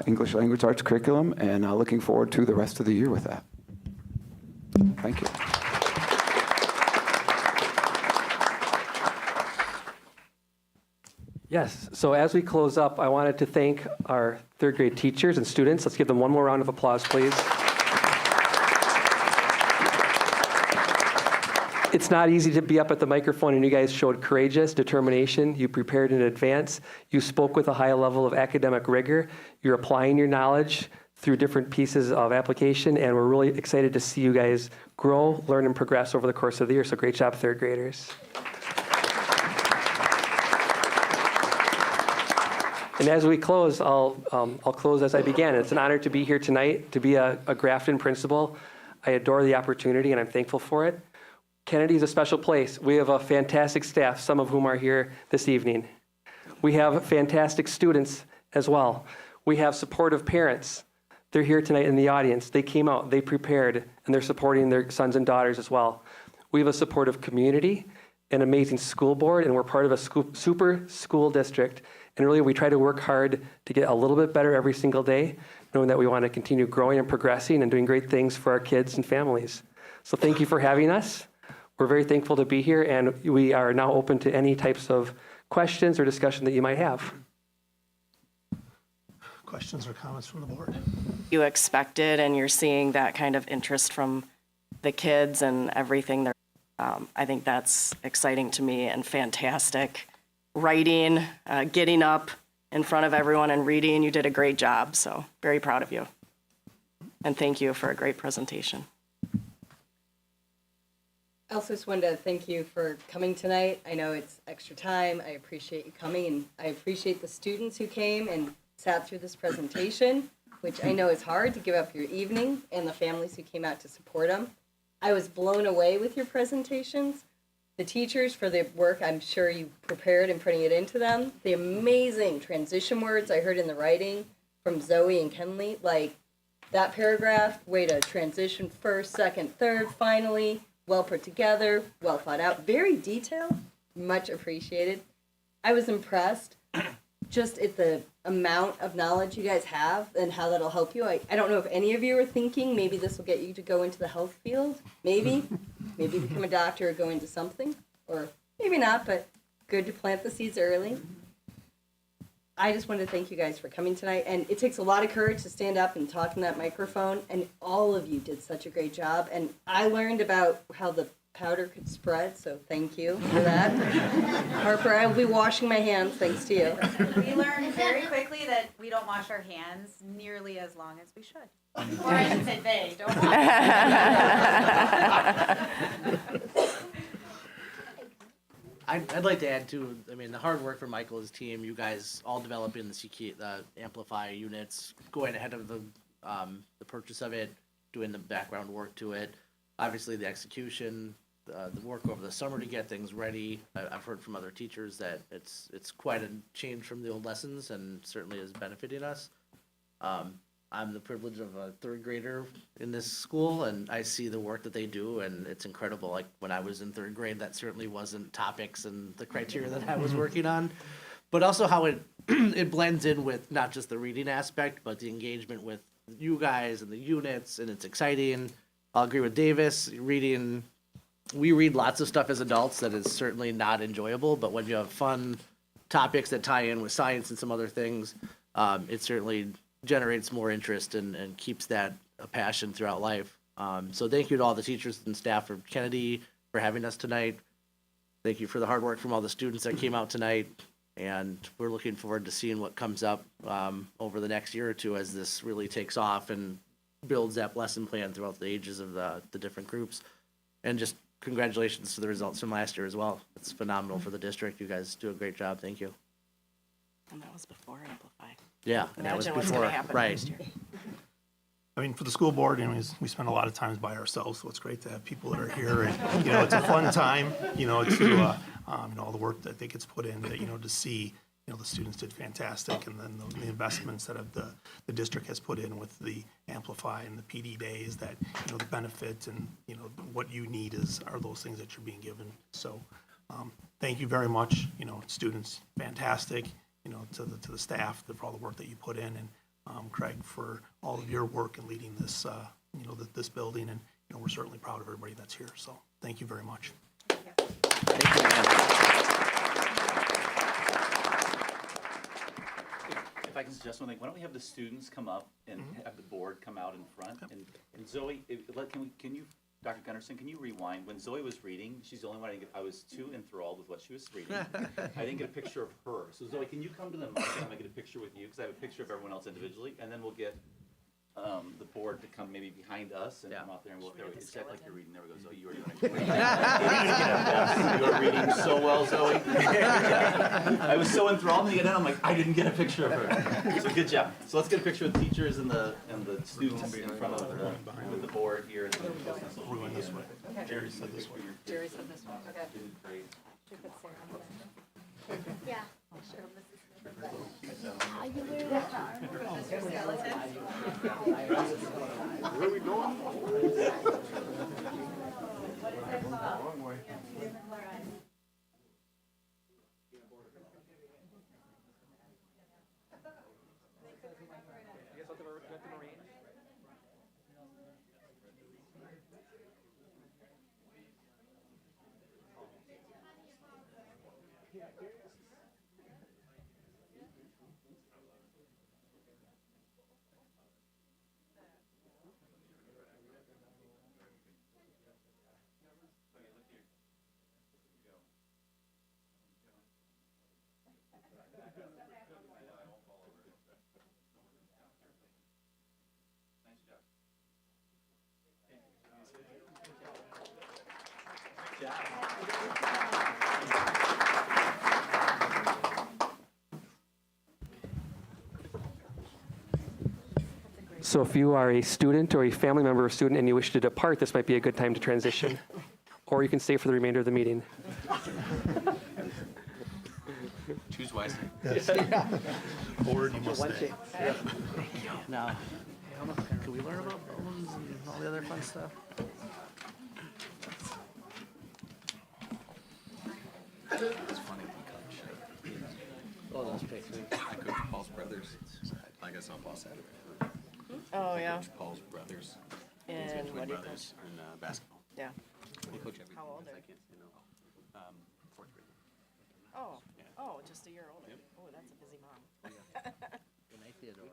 English language arts curriculum and looking forward to the rest of the year with that. Thank you. Yes, so as we close up, I wanted to thank our third grade teachers and students. Let's give them one more round of applause, please. It's not easy to be up at the microphone, and you guys showed courageous determination. You prepared in advance. You spoke with a high level of academic rigor. You're applying your knowledge through different pieces of application, and we're really excited to see you guys grow, learn, and progress over the course of the year. So great job, third graders. And as we close, I'll close as I began. It's an honor to be here tonight, to be a Grafton principal. I adore the opportunity, and I'm thankful for it. Kennedy is a special place. We have a fantastic staff, some of whom are here this evening. We have fantastic students as well. We have supportive parents. They're here tonight in the audience. They came out, they prepared, and they're supporting their sons and daughters as well. We have a supportive community, an amazing school board, and we're part of a super school district. And really, we try to work hard to get a little bit better every single day, knowing that we want to continue growing and progressing and doing great things for our kids and families. So thank you for having us. We're very thankful to be here, and we are now open to any types of questions or discussion that you might have. Questions or comments from the board? You expected, and you're seeing that kind of interest from the kids and everything. I think that's exciting to me and fantastic. Writing, getting up in front of everyone and reading, you did a great job. So very proud of you. And thank you for a great presentation. I also just wanted to thank you for coming tonight. I know it's extra time. I appreciate you coming, and I appreciate the students who came and sat through this presentation, which I know is hard to give up your evening, and the families who came out to support them. I was blown away with your presentations. The teachers for the work I'm sure you prepared and putting it into them. The amazing transition words I heard in the writing from Zoe and Kenley, like that paragraph, way to transition first, second, third, finally, well put together, well thought out, very detailed, much appreciated. I was impressed just at the amount of knowledge you guys have and how that'll help you. I don't know if any of you are thinking maybe this will get you to go into the health field, maybe become a doctor or go into something, or maybe not, but good to plant the seeds early. I just wanted to thank you guys for coming tonight, and it takes a lot of courage to stand up and talk in that microphone, and all of you did such a great job, and I learned about how the powder could spread, so thank you for that. Harper, I will be washing my hands thanks to you. We learned very quickly that we don't wash our hands nearly as long as we should. Or I should say they don't wash. I'd like to add too, I mean, the hard work from Michael and his team, you guys all developing the Amplify units, going ahead of the purchase of it, doing the background work to it, obviously the execution, the work over the summer to get things ready. I've heard from other teachers that it's quite a change from the old lessons and certainly is benefiting us. I'm the privilege of a third grader in this school, and I see the work that they do, and it's incredible. Like when I was in third grade, that certainly wasn't topics and the criteria that I was working on, but also how it it blends in with not just the reading aspect, but the engagement with you guys and the units, and it's exciting. I'll agree with Davis. We read lots of stuff as adults that is certainly not enjoyable, but when you have fun topics that tie in with science and some other things, it certainly generates more interest and keeps that a passion throughout life. So thank you to all the teachers and staff from Kennedy for having us tonight. Thank you for the hard work from all the students that came out tonight. And we're looking forward to seeing what comes up over the next year or two as this really takes off and builds that lesson plan throughout the ages of the different groups. And just congratulations to the results from last year as well. It's phenomenal for the district. You guys do a great job. Thank you. And that was before Amplify. Yeah, and that was Imagine what's before, going to happen right. next year. I mean, for the school board, we spend a lot of times by ourselves, so it's great to have people that are here, and, it's a fun time, to, all the work that gets put in, to see, the students did fantastic, and then the investments that the district has put in with the Amplify and the PD days, that, the benefit and, what you need are those things that you're being given. So Thank you very much, students, fantastic, to the staff for all the work that you put in, and Craig, for all of your work in leading this, this building, and, we're certainly proud of everybody that's here, so thank you very much. If I can suggest one thing, why don't we have the students come up and have the board come out in front? And Zoe, can you, Dr. Gunnarsson, can you rewind? When Zoe was reading, she's the only one I was too enthralled with what she was reading. I didn't get a picture of her. So Zoe, can you come to the mic and I'm gonna get a picture with you? Because I have a picture of everyone else individually, and then we'll get the board to come maybe behind us and come out there and we'll, it's like you're reading. There we go, Zoe, you are doing it. You are reading so well, Zoe. I was so enthralled and I'm like, I didn't get a picture of her. So good job. So let's get a picture of the teachers and the students in front of with the board here. We're going this way. Jerry said this way. Jerry said this one. Okay. Great. Should put Sarah on there. Yeah. So if you are a student or a family member of a student and you wish to depart, this might be a good time to transition. Or you can stay for the remainder of the meeting. Choose wisely. Board, you must stay. Now, can we learn about bones and all the other fun stuff? It's funny when Coach, Oh, those pictures. I coach Paul's brothers. Like I saw Paul Saturday. Oh, yeah. Coach Paul's brothers. And Twin what do you brothers in basketball. Yeah. We coach every How old are I can't, fourth grade. Oh, oh, just a year older. Oh, that's a busy mom. Good night, Theodore.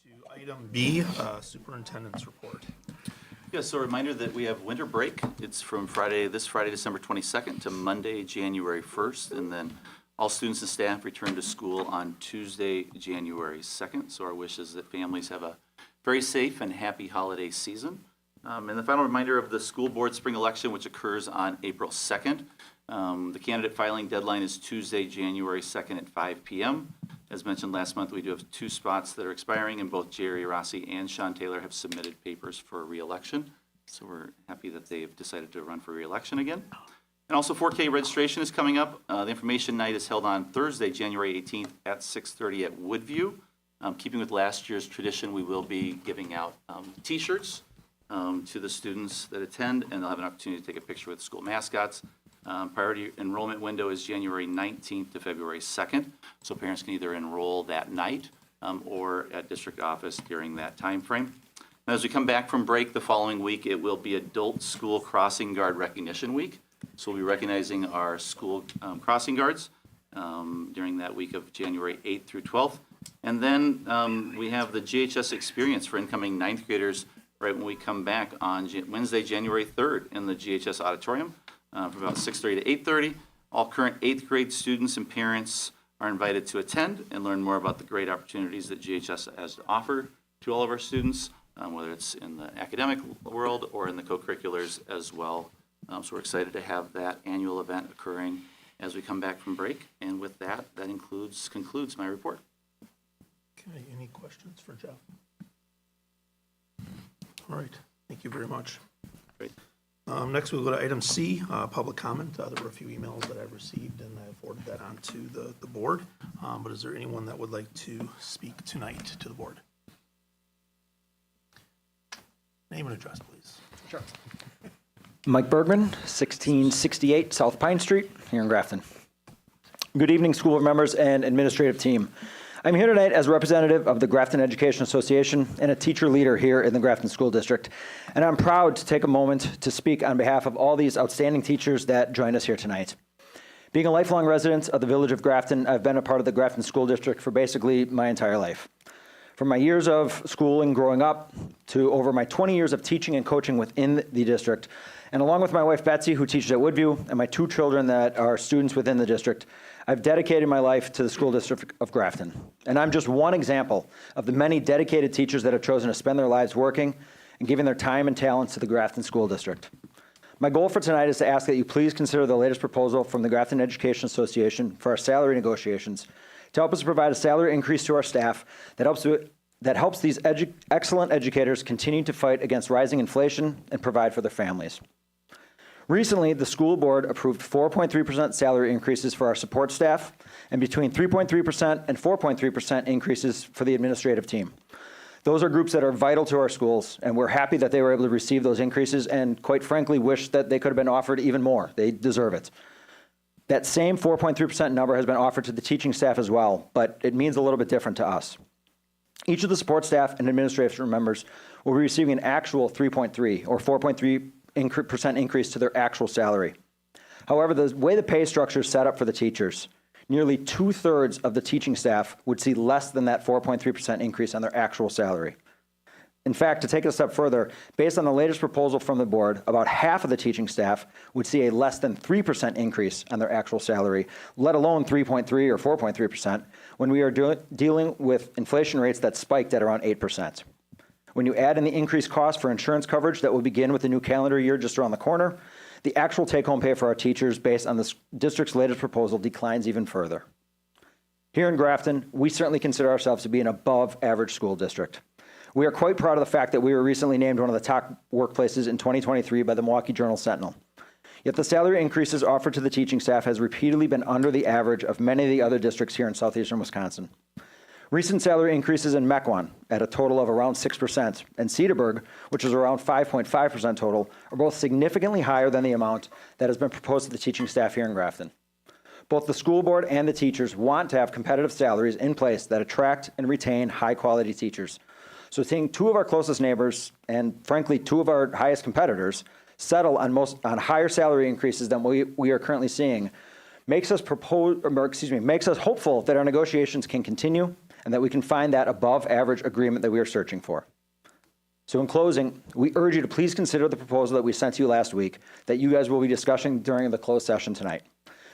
To item B, superintendent's report. Yeah, so a reminder that we have winter break. It's from this Friday, December 22nd to Monday, January 1st. And then all students and staff return to school on Tuesday, January 2nd. So our wish is that families have a very safe and happy holiday season. And the final reminder of the school board spring election, which occurs on April 2nd. The candidate filing deadline is Tuesday, January 2nd at 5 p.m. As mentioned last month, we do have 2 spots that are expiring, and both Jerry Rossi and Sean Taylor have submitted papers for re-election. So we're happy that they've decided to run for re-election again. And also 4K registration is coming up. The information night is held on Thursday, January 18th at 6:30 at Woodview. Keeping with last year's tradition, we will be giving out T-shirts to the students that attend, and they'll have an opportunity to take a picture with school mascots. Priority enrollment window is January 19th to February 2nd, so parents can either enroll that night or at district office during that time frame. Now, as we come back from break the following week, it will be Adult School Crossing Guard Recognition Week. So we'll be recognizing our school crossing guards during that week of January 8th through 12th. And then we have the GHS experience for incoming 9th graders right when we come back on Wednesday, January 3rd in the GHS auditorium. From about 6:30 to 8:30. All current 8th grade students and parents are invited to attend and learn more about the great opportunities that GHS has to offer to all of our students, whether it's in the academic world or in the co-curriculars as well. So we're excited to have that annual event occurring as we come back from break. And with that, that concludes my report. Okay, any questions for Jeff? All right, thank you very much. Great. Next, we'll go to item C, public comment. There were a few emails that I've received, and I forwarded that on to the board. But is there anyone that would like to speak tonight to the board? Name and address, please. Sure. Mike Bergman, 1668 South Pine Street, here in Grafton. Good evening, school board members and administrative team. I'm here tonight as a representative of the Grafton Education Association and a teacher leader here in the Grafton School District. And I'm proud to take a moment to speak on behalf of all these outstanding teachers that join us here tonight. Being a lifelong resident of the village of Grafton, I've been a part of the Grafton School District for basically my entire life. From my years of schooling growing up to over my 20 years of teaching and coaching within the district, and along with my wife Betsy, who teaches at Woodview, and my 2 children that are students within the district, I've dedicated my life to the school district of Grafton. And I'm just one example of the many dedicated teachers that have chosen to spend their lives working and giving their time and talents to the Grafton School District. My goal for tonight is to ask that you please consider the latest proposal from the Grafton Education Association for our salary negotiations to help us provide a salary increase to our staff that helps these excellent educators continue to fight against rising inflation and provide for their families. Recently, the school board approved 4.3% salary increases for our support staff and between 3.3% and 4.3% increases for the administrative team. Those are groups that are vital to our schools, and we're happy that they were able to receive those increases and, quite frankly, wish that they could have been offered even more. They deserve it. That same 4.3% number has been offered to the teaching staff as well, but it means a little bit different to us. Each of the support staff and administration members will be receiving an actual 3.3 or 4.3% increase to their actual salary. However, the way the pay structure is set up for the teachers, nearly 2/3 of the teaching staff would see less than that 4.3% increase on their actual salary. In fact, to take it a step further, based on the latest proposal from the board, about half of the teaching staff would see a less than 3% increase on their actual salary, let alone 3.3 or 4.3%, when we are dealing with inflation rates that spiked at around 8%. When you add in the increased cost for insurance coverage that will begin with the new calendar year just around the corner, the actual take-home pay for our teachers based on the district's latest proposal declines even further. Here in Grafton, we certainly consider ourselves to be an above-average school district. We are quite proud of the fact that we were recently named one of the top workplaces in 2023 by the Milwaukee Journal-Sentinel. Yet the salary increases offered to the teaching staff has repeatedly been under the average of many of the other districts here in southeastern Wisconsin. Recent salary increases in Mequon at a total of around 6%, and Cedarburg, which is around 5.5% total, are both significantly higher than the amount that has been proposed to the teaching staff here in Grafton. Both the school board and the teachers want to have competitive salaries in place that attract and retain high-quality teachers. So seeing 2 of our closest neighbors, and frankly 2 of our highest competitors, settle on higher salary increases than we are currently seeing makes us hopeful that our negotiations can continue and that we can find that above-average agreement that we are searching for. So in closing, we urge you to please consider the proposal that we sent to you last week that you guys will be discussing during the closed session tonight.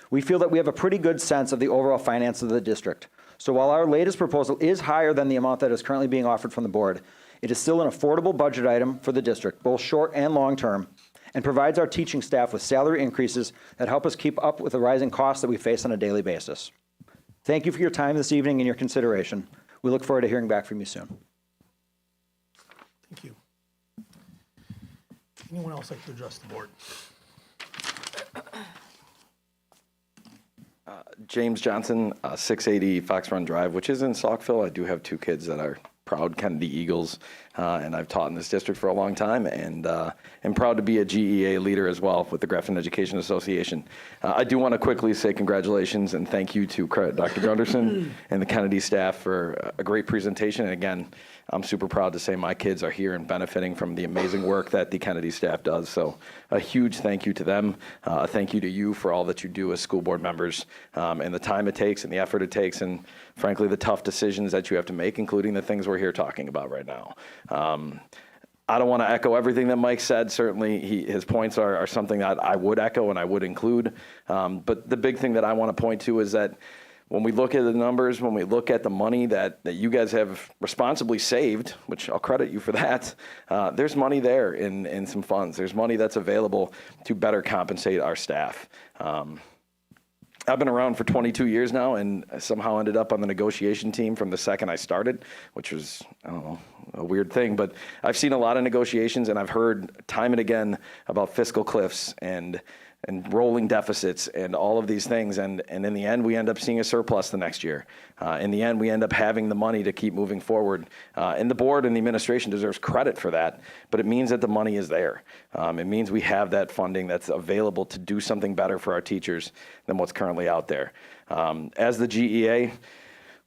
We feel that we have a pretty good sense of the overall finances of the district. So while our latest proposal is higher than the amount that is currently being offered from the board, it is still an affordable budget item for the district, both short and long term, and provides our teaching staff with salary increases that help us keep up with the rising costs that we face on a daily basis. Thank you for your time this evening and your consideration. We look forward to hearing back from you soon. Thank you. Anyone else like to address the board? James Johnson, 680 Fox Run Drive, which is in Saukville. I do have 2 kids that are proud Kennedy Eagles, and I've taught in this district for a long time, and am proud to be a GEA leader as well with the Grafton Education Association. I do want to quickly say congratulations and thank you to Dr. Gunderson and the Kennedy staff for a great presentation. And again, I'm super proud to say my kids are here and benefiting from the amazing work that the Kennedy staff does. So a huge thank you to them. A thank you to you for all that you do as school board members, and the time it takes and the effort it takes, and frankly, the tough decisions that you have to make, including the things we're here talking about right now. I don't want to echo everything that Mike said. Certainly, his points are something that I would echo and I would include. But the big thing that I want to point to is that when we look at the numbers, when we look at the money that you guys have responsibly saved, which I'll credit you for that, there's money there in some funds. There's money that's available to better compensate our staff. I've been around for 22 years now and somehow ended up on the negotiation team from the second I started, which was, I don't know, a weird thing, but I've seen a lot of negotiations, and I've heard time and again about fiscal cliffs and rolling deficits and all of these things. And in the end, we end up seeing a surplus the next year. In the end, we end up having the money to keep moving forward. And the board and the administration deserves credit for that, but it means that the money is there. It means we have that funding that's available to do something better for our teachers than what's currently out there. As the GEA,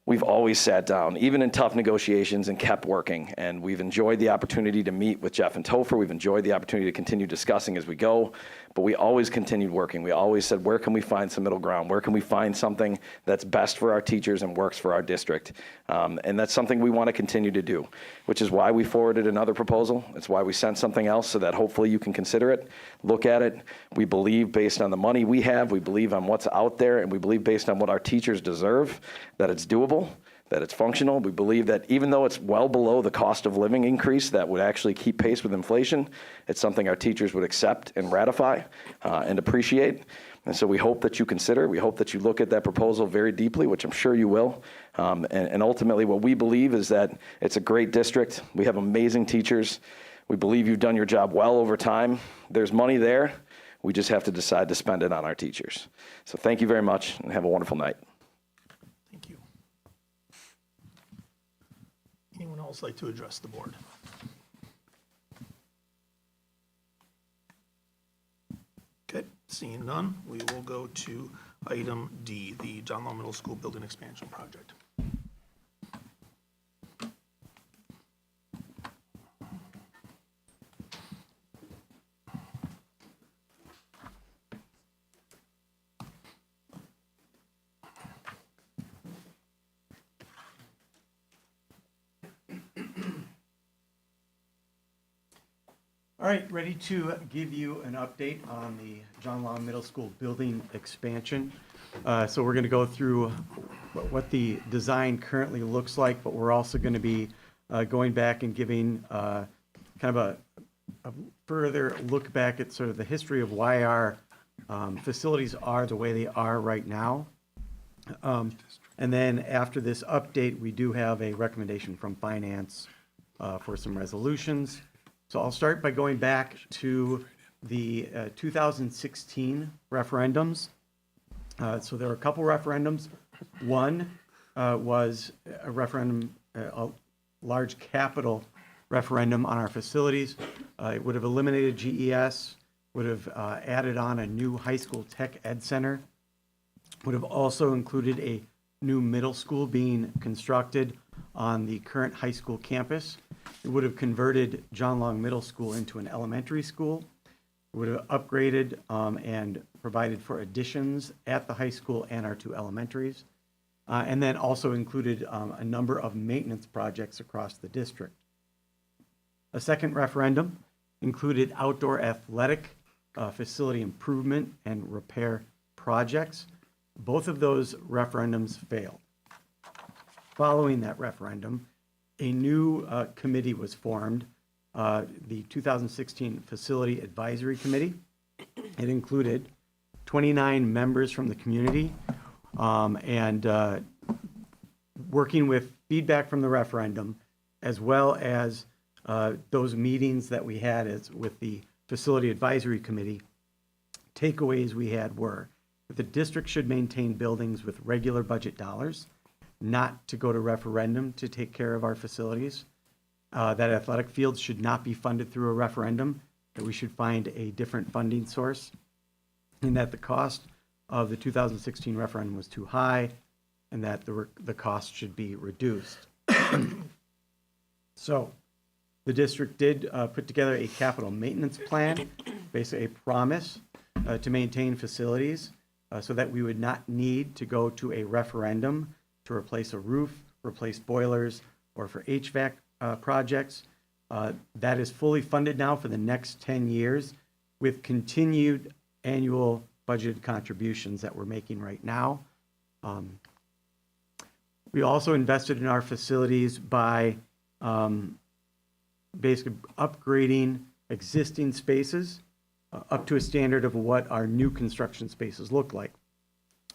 we've always sat down, even in tough negotiations, and kept working. And we've enjoyed the opportunity to meet with Jeff and Topher. We've enjoyed the opportunity to continue discussing as we go. But we always continued working. We always said, where can we find some middle ground? Where can we find something that's best for our teachers and works for our district? And that's something we want to continue to do, which is why we forwarded another proposal. It's why we sent something else, so that hopefully you can consider it, look at it. We believe, based on the money we have, we believe on what's out there, and we believe based on what our teachers deserve, that it's doable, that it's functional. We believe that even though it's well below the cost of living increase that would actually keep pace with inflation, it's something our teachers would accept and ratify and appreciate. And so we hope that you consider, we hope that you look at that proposal very deeply, which I'm sure you will. And ultimately what we believe is that it's a great district. We have amazing teachers. We believe you've done your job well over time. There's money there. We just have to decide to spend it on our teachers. So thank you very much, and have a wonderful night. Thank you. Anyone else like to address the board? Okay, seeing none, we will go to item D, the John Law Middle School Building Expansion Project. All right, ready to give you an update on the John Law Middle School building expansion. So we're going to go through what the design currently looks like, but we're also going to be going back and giving kind of a further look back at sort of the history of why our facilities are the way they are right now. And then after this update, we do have a recommendation from Finance for some resolutions. So I'll start by going back to the 2016 referendums. So there were a couple referendums. One was a referendum, a large capital referendum on our facilities. It would have eliminated GES, would have added on a new high school tech ed center, would have also included a new middle school being constructed on the current high school campus. It would have converted John Long Middle School into an elementary school. It would have upgraded and provided for additions at the high school and our two elementaries, and then also included a number of maintenance projects across the district. A second referendum included outdoor athletic facility improvement and repair projects. Both of those referendums failed. Following that referendum, a new committee was formed, the 2016 Facility Advisory Committee. It included 29 members from the community and working with feedback from the referendum, as well as those meetings that we had with the Facility Advisory Committee. Takeaways we had were that the district should maintain buildings with regular budget dollars, not to go to referendum to take care of our facilities, that athletic fields should not be funded through a referendum, that we should find a different funding source, and that the cost of the 2016 referendum was too high, and that the cost should be reduced. So the district did put together a capital maintenance plan, basically a promise to maintain facilities so that we would not need to go to a referendum to replace a roof, replace boilers, or for HVAC projects. That is fully funded now for the next 10 years with continued annual budgeted contributions that we're making right now. We also invested in our facilities by basically upgrading existing spaces up to a standard of what our new construction spaces look like.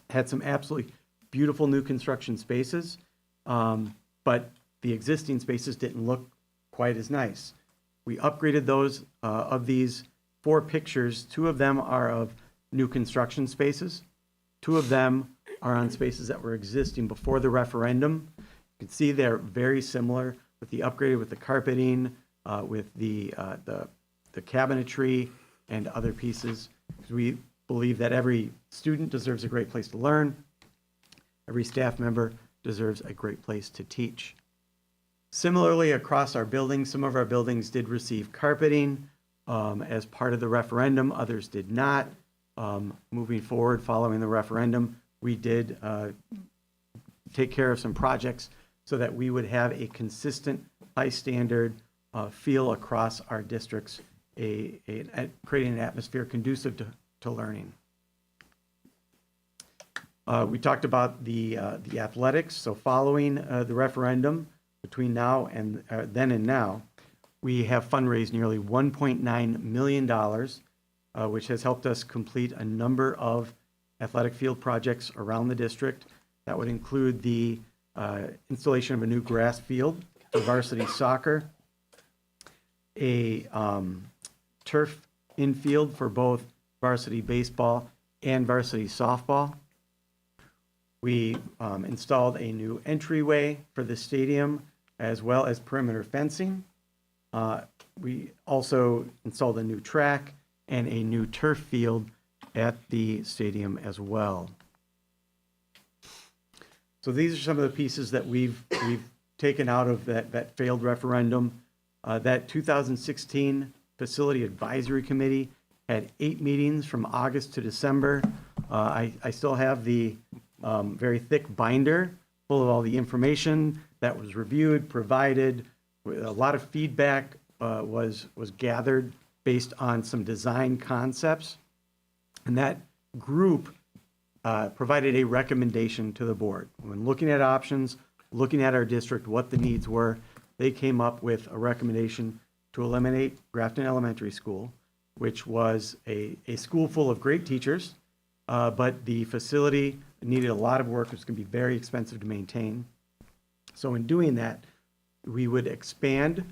Had some absolutely beautiful new construction spaces, but the existing spaces didn't look quite as nice. We upgraded those, of these 4 pictures, 2 of them are of new construction spaces. 2 of them are on spaces that were existing before the referendum. You can see they're very similar with the upgraded, with the carpeting, with the cabinetry and other pieces. We believe that every student deserves a great place to learn. Every staff member deserves a great place to teach. Similarly, across our buildings, some of our buildings did receive carpeting as part of the referendum. Others did not. Moving forward, following the referendum, we did take care of some projects so that we would have a consistent, high standard feel across our districts, creating an atmosphere conducive to learning. We talked about the athletics. So following the referendum, between now and then and now, we have fundraised nearly $1.9 million, which has helped us complete a number of athletic field projects around the district. That would include the installation of a new grass field for varsity soccer, a turf infield for both varsity baseball and varsity softball. We installed a new entryway for the stadium, as well as perimeter fencing. We also installed a new track and a new turf field at the stadium as well. So these are some of the pieces that we've taken out of that failed referendum. That 2016 Facility Advisory Committee had 8 meetings from August to December. I still have the very thick binder full of all the information that was reviewed, provided. A lot of feedback was gathered based on some design concepts. And that group provided a recommendation to the board. When looking at options, looking at our district, what the needs were, they came up with a recommendation to eliminate Grafton Elementary School, which was a school full of great teachers, but the facility needed a lot of work. It was going to be very expensive to maintain. So in doing that, we would expand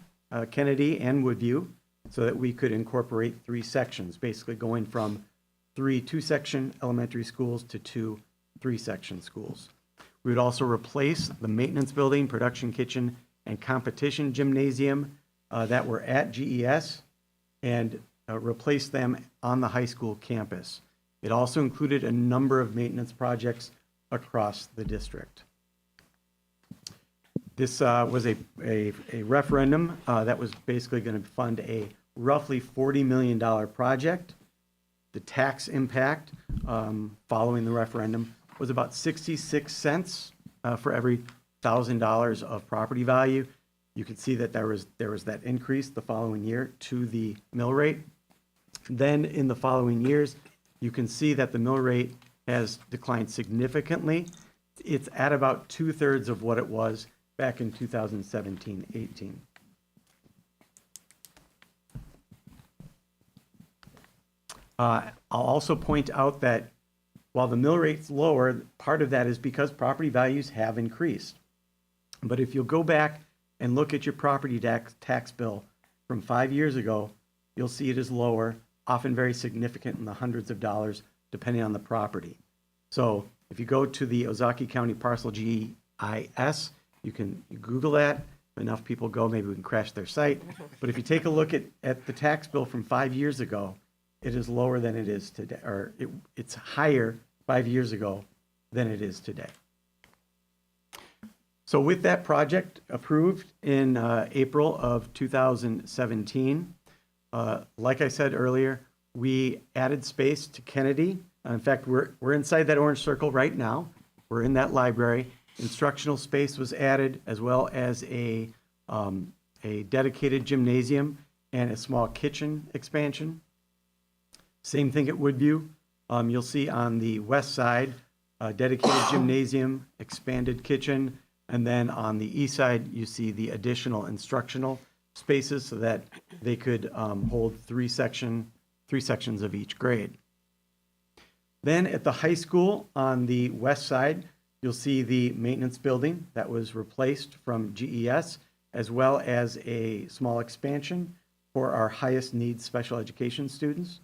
Kennedy and Woodview so that we could incorporate 3 sections, basically going from 3 2-section elementary schools to 2 3-section schools. We would also replace the maintenance building, production kitchen, and competition gymnasium that were at GES and replace them on the high school campus. It also included a number of maintenance projects across the district. This was a referendum that was basically going to fund a roughly $40 million project. The tax impact following the referendum was about 66 cents for every $1,000 of property value. You can see that there was that increase the following year to the mill rate. Then in the following years, you can see that the mill rate has declined significantly. It's at about 2/3 of what it was back in 2017-18. I'll also point out that while the mill rate's lower, part of that is because property values have increased. But if you'll go back and look at your property tax bill from 5 years ago, you'll see it is lower, often very significant in the hundreds of dollars, depending on the property. So if you go to the Ozaukee County Parcel GIS, you can Google that. If enough people go, maybe we can crash their site. But if you take a look at the tax bill from 5 years ago, it is lower than it is today, or it's higher 5 years ago than it is today. So with that project approved in April of 2017, like I said earlier, we added space to Kennedy. In fact, we're inside that orange circle right now. We're in that library. Instructional space was added, as well as a dedicated gymnasium and a small kitchen expansion. Same thing at Woodview. You'll see on the west side, a dedicated gymnasium, expanded kitchen, and then on the east side, you see the additional instructional spaces so that they could hold 3 sections of each grade. Then at the high school on the west side, you'll see the maintenance building that was replaced from GES, as well as a small expansion for our highest needs special education students.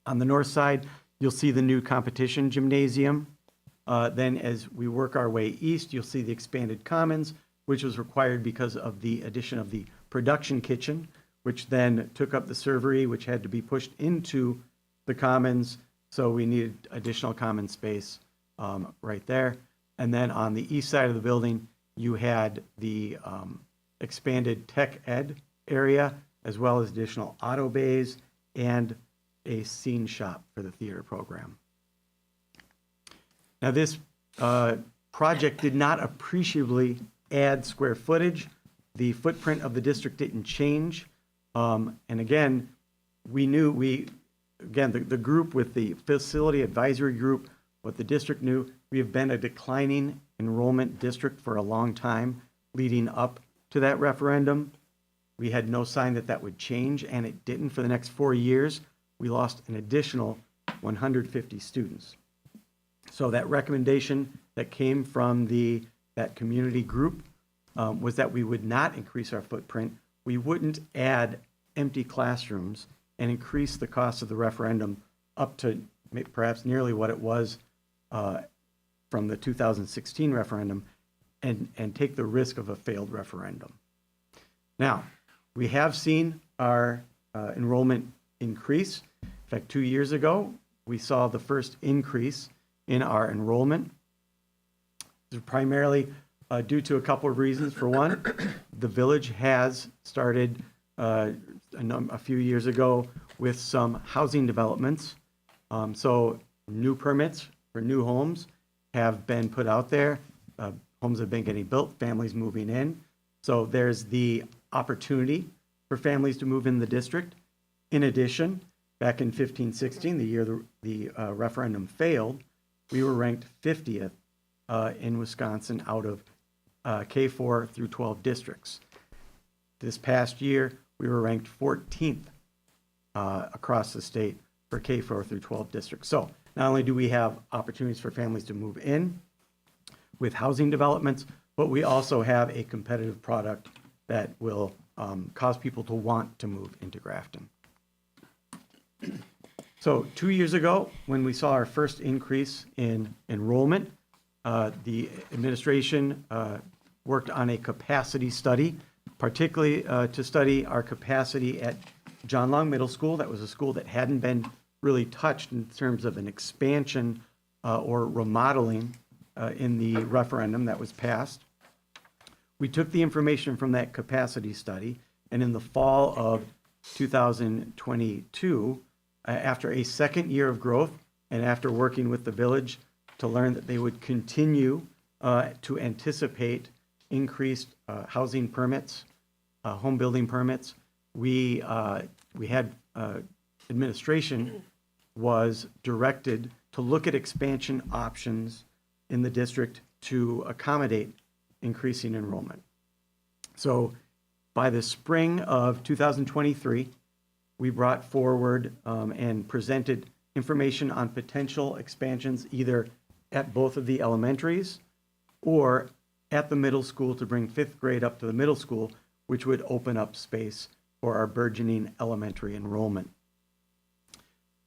On the north side, you'll see the new competition gymnasium. Then as we work our way east, you'll see the expanded commons, which was required because of the addition of the production kitchen, which then took up the servery, which had to be pushed into the commons. So we needed additional common space right there. And then on the east side of the building, you had the expanded tech ed area, as well as additional auto bays and a scene shop for the theater program. Now, this project did not appreciably add square footage. The footprint of the district didn't change. And again, the group with the facility advisory group, what the district knew, we have been a declining enrollment district for a long time leading up to that referendum. We had no sign that that would change, and it didn't. For the next 4 years, we lost an additional 150 students. So that recommendation that came from that community group was that we would not increase our footprint. We wouldn't add empty classrooms and increase the cost of the referendum up to perhaps nearly what it was from the 2016 referendum and take the risk of a failed referendum. Now, we have seen our enrollment increase. In fact, 2 years ago, we saw the first increase in our enrollment. This is primarily due to a couple of reasons. For one, the village has started a few years ago with some housing developments. So new permits for new homes have been put out there. Homes have been getting built, families moving in. So there's the opportunity for families to move in the district. In addition, back in 15-16, the year the referendum failed, we were ranked 50th in Wisconsin out of K4 through 12 districts. This past year, we were ranked 14th across the state for K4 through 12 districts. So not only do we have opportunities for families to move in with housing developments, but we also have a competitive product that will cause people to want to move into Grafton. So 2 years ago, when we saw our first increase in enrollment, the administration worked on a capacity study, particularly to study our capacity at John Long Middle School. That was a school that hadn't been really touched in terms of an expansion or remodeling in the referendum that was passed. We took the information from that capacity study, and in the fall of 2022, after a second year of growth and after working with the village to learn that they would continue to anticipate increased housing permits, home building permits, we had administration was directed to look at expansion options in the district to accommodate increasing enrollment. So by the spring of 2023, we brought forward and presented information on potential expansions either at both of the elementaries or at the middle school to bring 5th grade up to the middle school, which would open up space for our burgeoning elementary enrollment.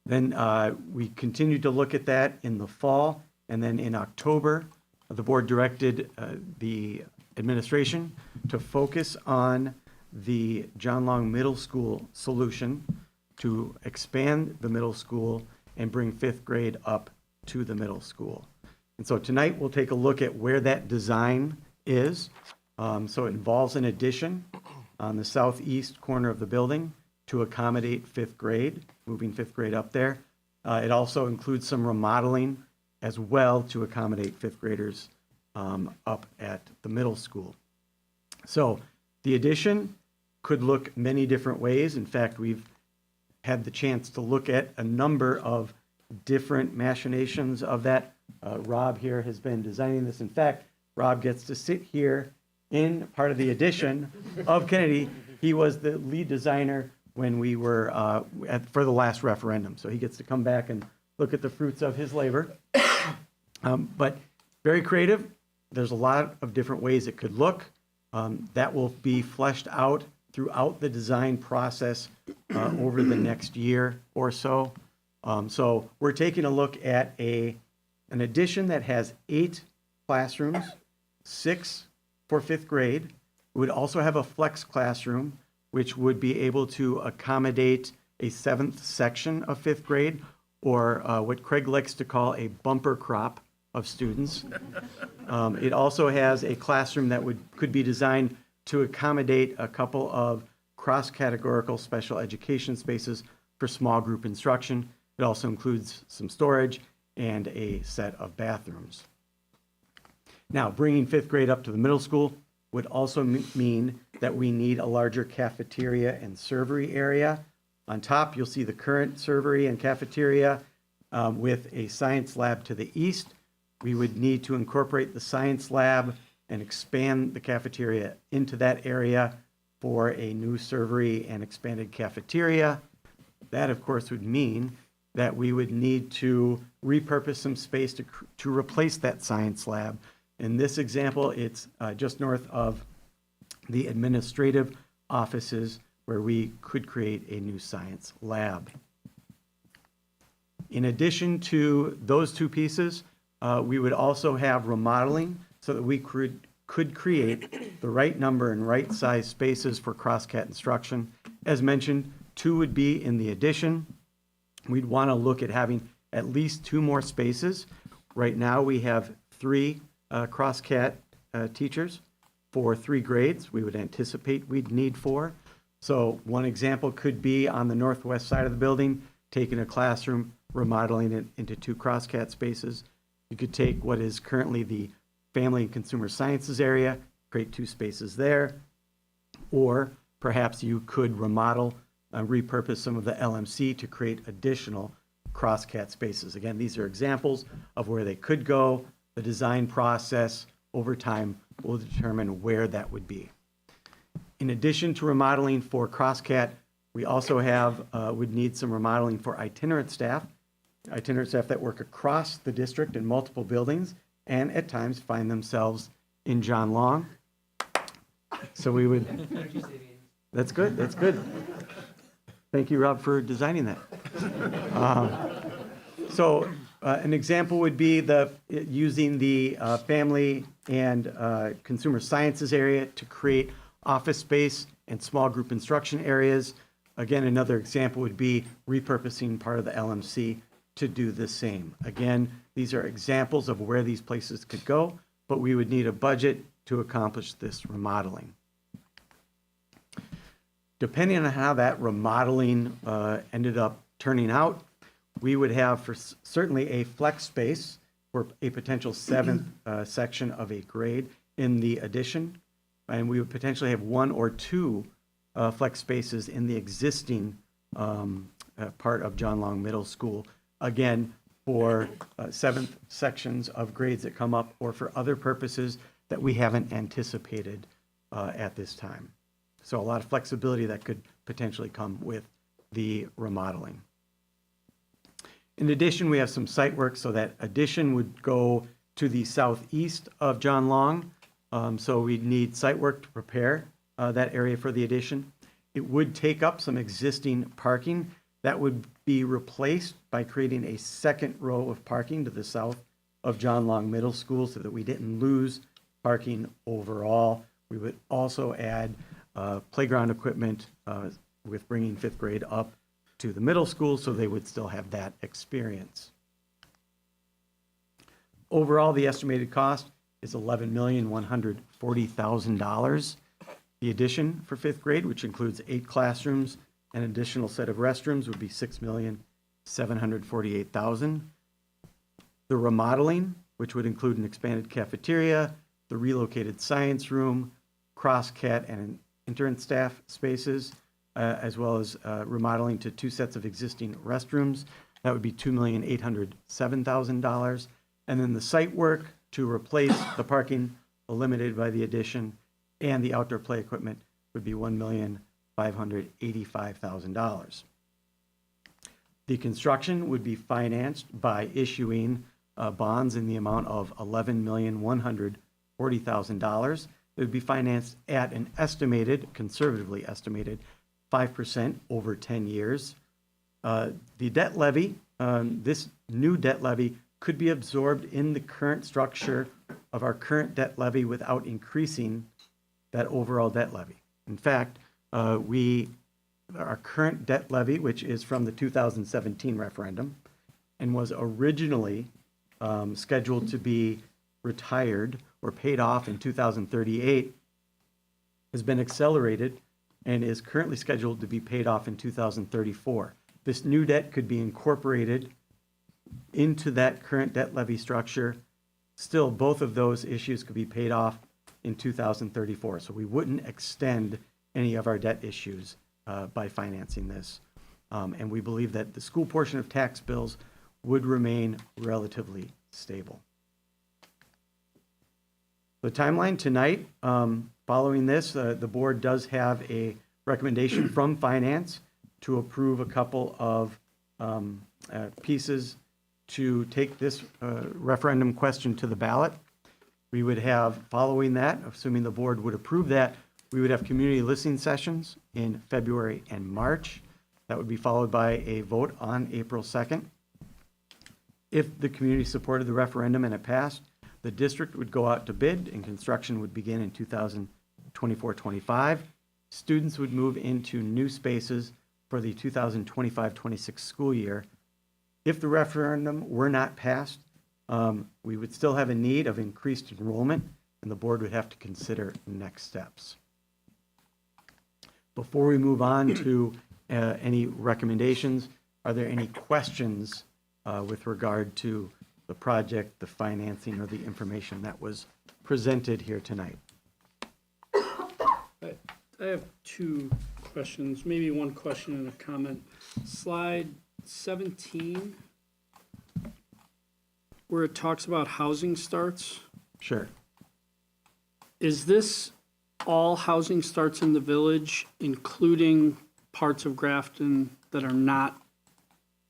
Then we continued to look at that in the fall, and then in October, the board directed the administration to focus on the John Long Middle School solution to expand the middle school and bring 5th grade up to the middle school. And so tonight we'll take a look at where that design is. So it involves an addition on the southeast corner of the building to accommodate 5th grade, moving 5th grade up there. It also includes some remodeling as well to accommodate 5th graders up at the middle school. So the addition could look many different ways. In fact, we've had the chance to look at a number of different machinations of that. Rob here has been designing this. In fact, Rob gets to sit here in part of the addition of Kennedy. He was the lead designer when we were for the last referendum. So he gets to come back and look at the fruits of his labor. But very creative. There's a lot of different ways it could look. That will be fleshed out throughout the design process over the next year or so. So we're taking a look at an addition that has 8 classrooms, 6 for 5th grade. We would also have a flex classroom, which would be able to accommodate a 7th section of 5th grade, or what Craig likes to call a bumper crop of students. It also has a classroom that could be designed to accommodate a couple of cross-categorical special education spaces for small group instruction. It also includes some storage and a set of bathrooms. Now, bringing 5th grade up to the middle school would also mean that we need a larger cafeteria and servery area. On top, you'll see the current servery and cafeteria with a science lab to the east. We would need to incorporate the science lab and expand the cafeteria into that area for a new servery and expanded cafeteria. That, of course, would mean that we would need to repurpose some space to replace that science lab. In this example, it's just north of the administrative offices where we could create a new science lab. In addition to those two pieces, we would also have remodeling so that we could create the right number and right size spaces for cross-cat instruction. As mentioned, 2 would be in the addition. We'd want to look at having at least 2 more spaces. Right now, we have 3 cross-cat teachers for 3 grades. We would anticipate we'd need 4. So one example could be on the northwest side of the building, taking a classroom, remodeling it into 2 cross-cat spaces. You could take what is currently the Family and Consumer Sciences area, create 2 spaces there. Or perhaps you could remodel and repurpose some of the LMC to create additional cross-cat spaces. Again, these are examples of where they could go. The design process over time will determine where that would be. In addition to remodeling for cross-cat, we also would need some remodeling for itinerant staff that work across the district in multiple buildings and at times find themselves in John Long. So we would, that's good, that's good. Thank you, Rob, for designing that. An example would be using the Family and Consumer Sciences area to create office space and small group instruction areas. Again, another example would be repurposing part of the LMC to do the same. Again, these are examples of where these places could go, but we would need a budget to accomplish this remodeling. Depending on how that remodeling ended up turning out, we would have for certainly a flex space for a potential 7th section of a grade in the addition, and we would potentially have 1 or 2 flex spaces in the existing part of John Long Middle School, again, for 7th sections of grades that come up or for other purposes that we haven't anticipated at this time. So a lot of flexibility that could potentially come with the remodeling. In addition, we have some site work, so that addition would go to the southeast of John Long. So we'd need site work to prepare that area for the addition. It would take up some existing parking. That would be replaced by creating a 2nd row of parking to the south of John Long Middle School so that we didn't lose parking overall. We would also add playground equipment with bringing 5th grade up to the middle school so they would still have that experience. Overall, the estimated cost is $11,140,000. The addition for 5th grade, which includes 8 classrooms and an additional set of restrooms, would be $6,748,000. The remodeling, which would include an expanded cafeteria, the relocated science room, cross-cat and intern staff spaces, as well as remodeling to 2 sets of existing restrooms. That would be $2,807,000. And then the site work to replace the parking eliminated by the addition and the outdoor play equipment would be $1,585,000. The construction would be financed by issuing bonds in the amount of $11,140,000. it would be financed at an estimated, conservatively estimated, 5% over 10 years. The debt levy, this new debt levy could be absorbed in the current structure of our current debt levy without increasing that overall debt levy. In fact, our current debt levy, which is from the 2017 referendum and was originally scheduled to be retired or paid off in 2038, has been accelerated and is currently scheduled to be paid off in 2034. This new debt could be incorporated into that current debt levy structure. Still, both of those issues could be paid off in 2034. So we wouldn't extend any of our debt issues by financing this. And we believe that the school portion of tax bills would remain relatively stable. The timeline tonight, following this, the board does have a recommendation from finance to approve a couple of pieces to take this referendum question to the ballot. We would have, following that, assuming the board would approve that, we would have community listening sessions in February and March. That would be followed by a vote on April 2nd. If the community supported the referendum and it passed, the district would go out to bid and construction would begin in 2024-25. Students would move into new spaces for the 2025-26 school year. If the referendum were not passed, we would still have a need of increased enrollment, and the board would have to consider next steps. Before we move on to any recommendations, are there any questions with regard to the project, the financing, or the information that was presented here tonight? I have two questions, maybe one question and a comment. Slide 17, where it talks about housing starts. Sure. Is this all housing starts in the village, including parts of Grafton that are not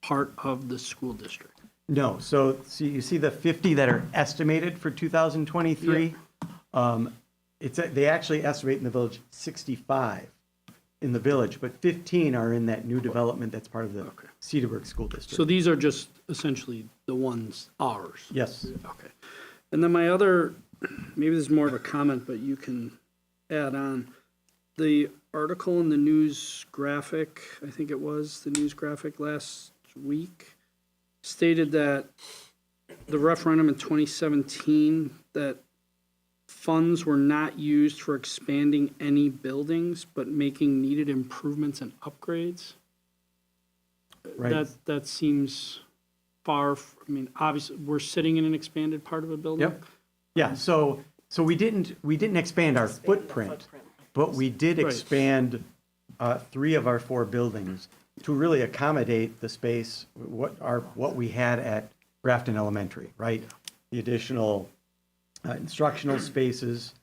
part of the school district? No. So you see the 50 that are estimated for 2023? They actually estimate in the village 65 in the village, but 15 are in that new development that's part of the Cedarburg School District. So these are just essentially the ones, ours? Yes. Okay. And then my other, maybe this is more of a comment, but you can add on. The article in the news graphic, I think it was, the news graphic last week, stated that the referendum in 2017, that funds were not used for expanding any buildings, but making needed improvements and upgrades. Right. That seems far, I mean, obviously, we're sitting in an expanded part of a building. Yep. Yeah, so we didn't expand our footprint, but we did expand 3 of our 4 buildings to really accommodate the space, what we had at Grafton Elementary, right? The additional instructional spaces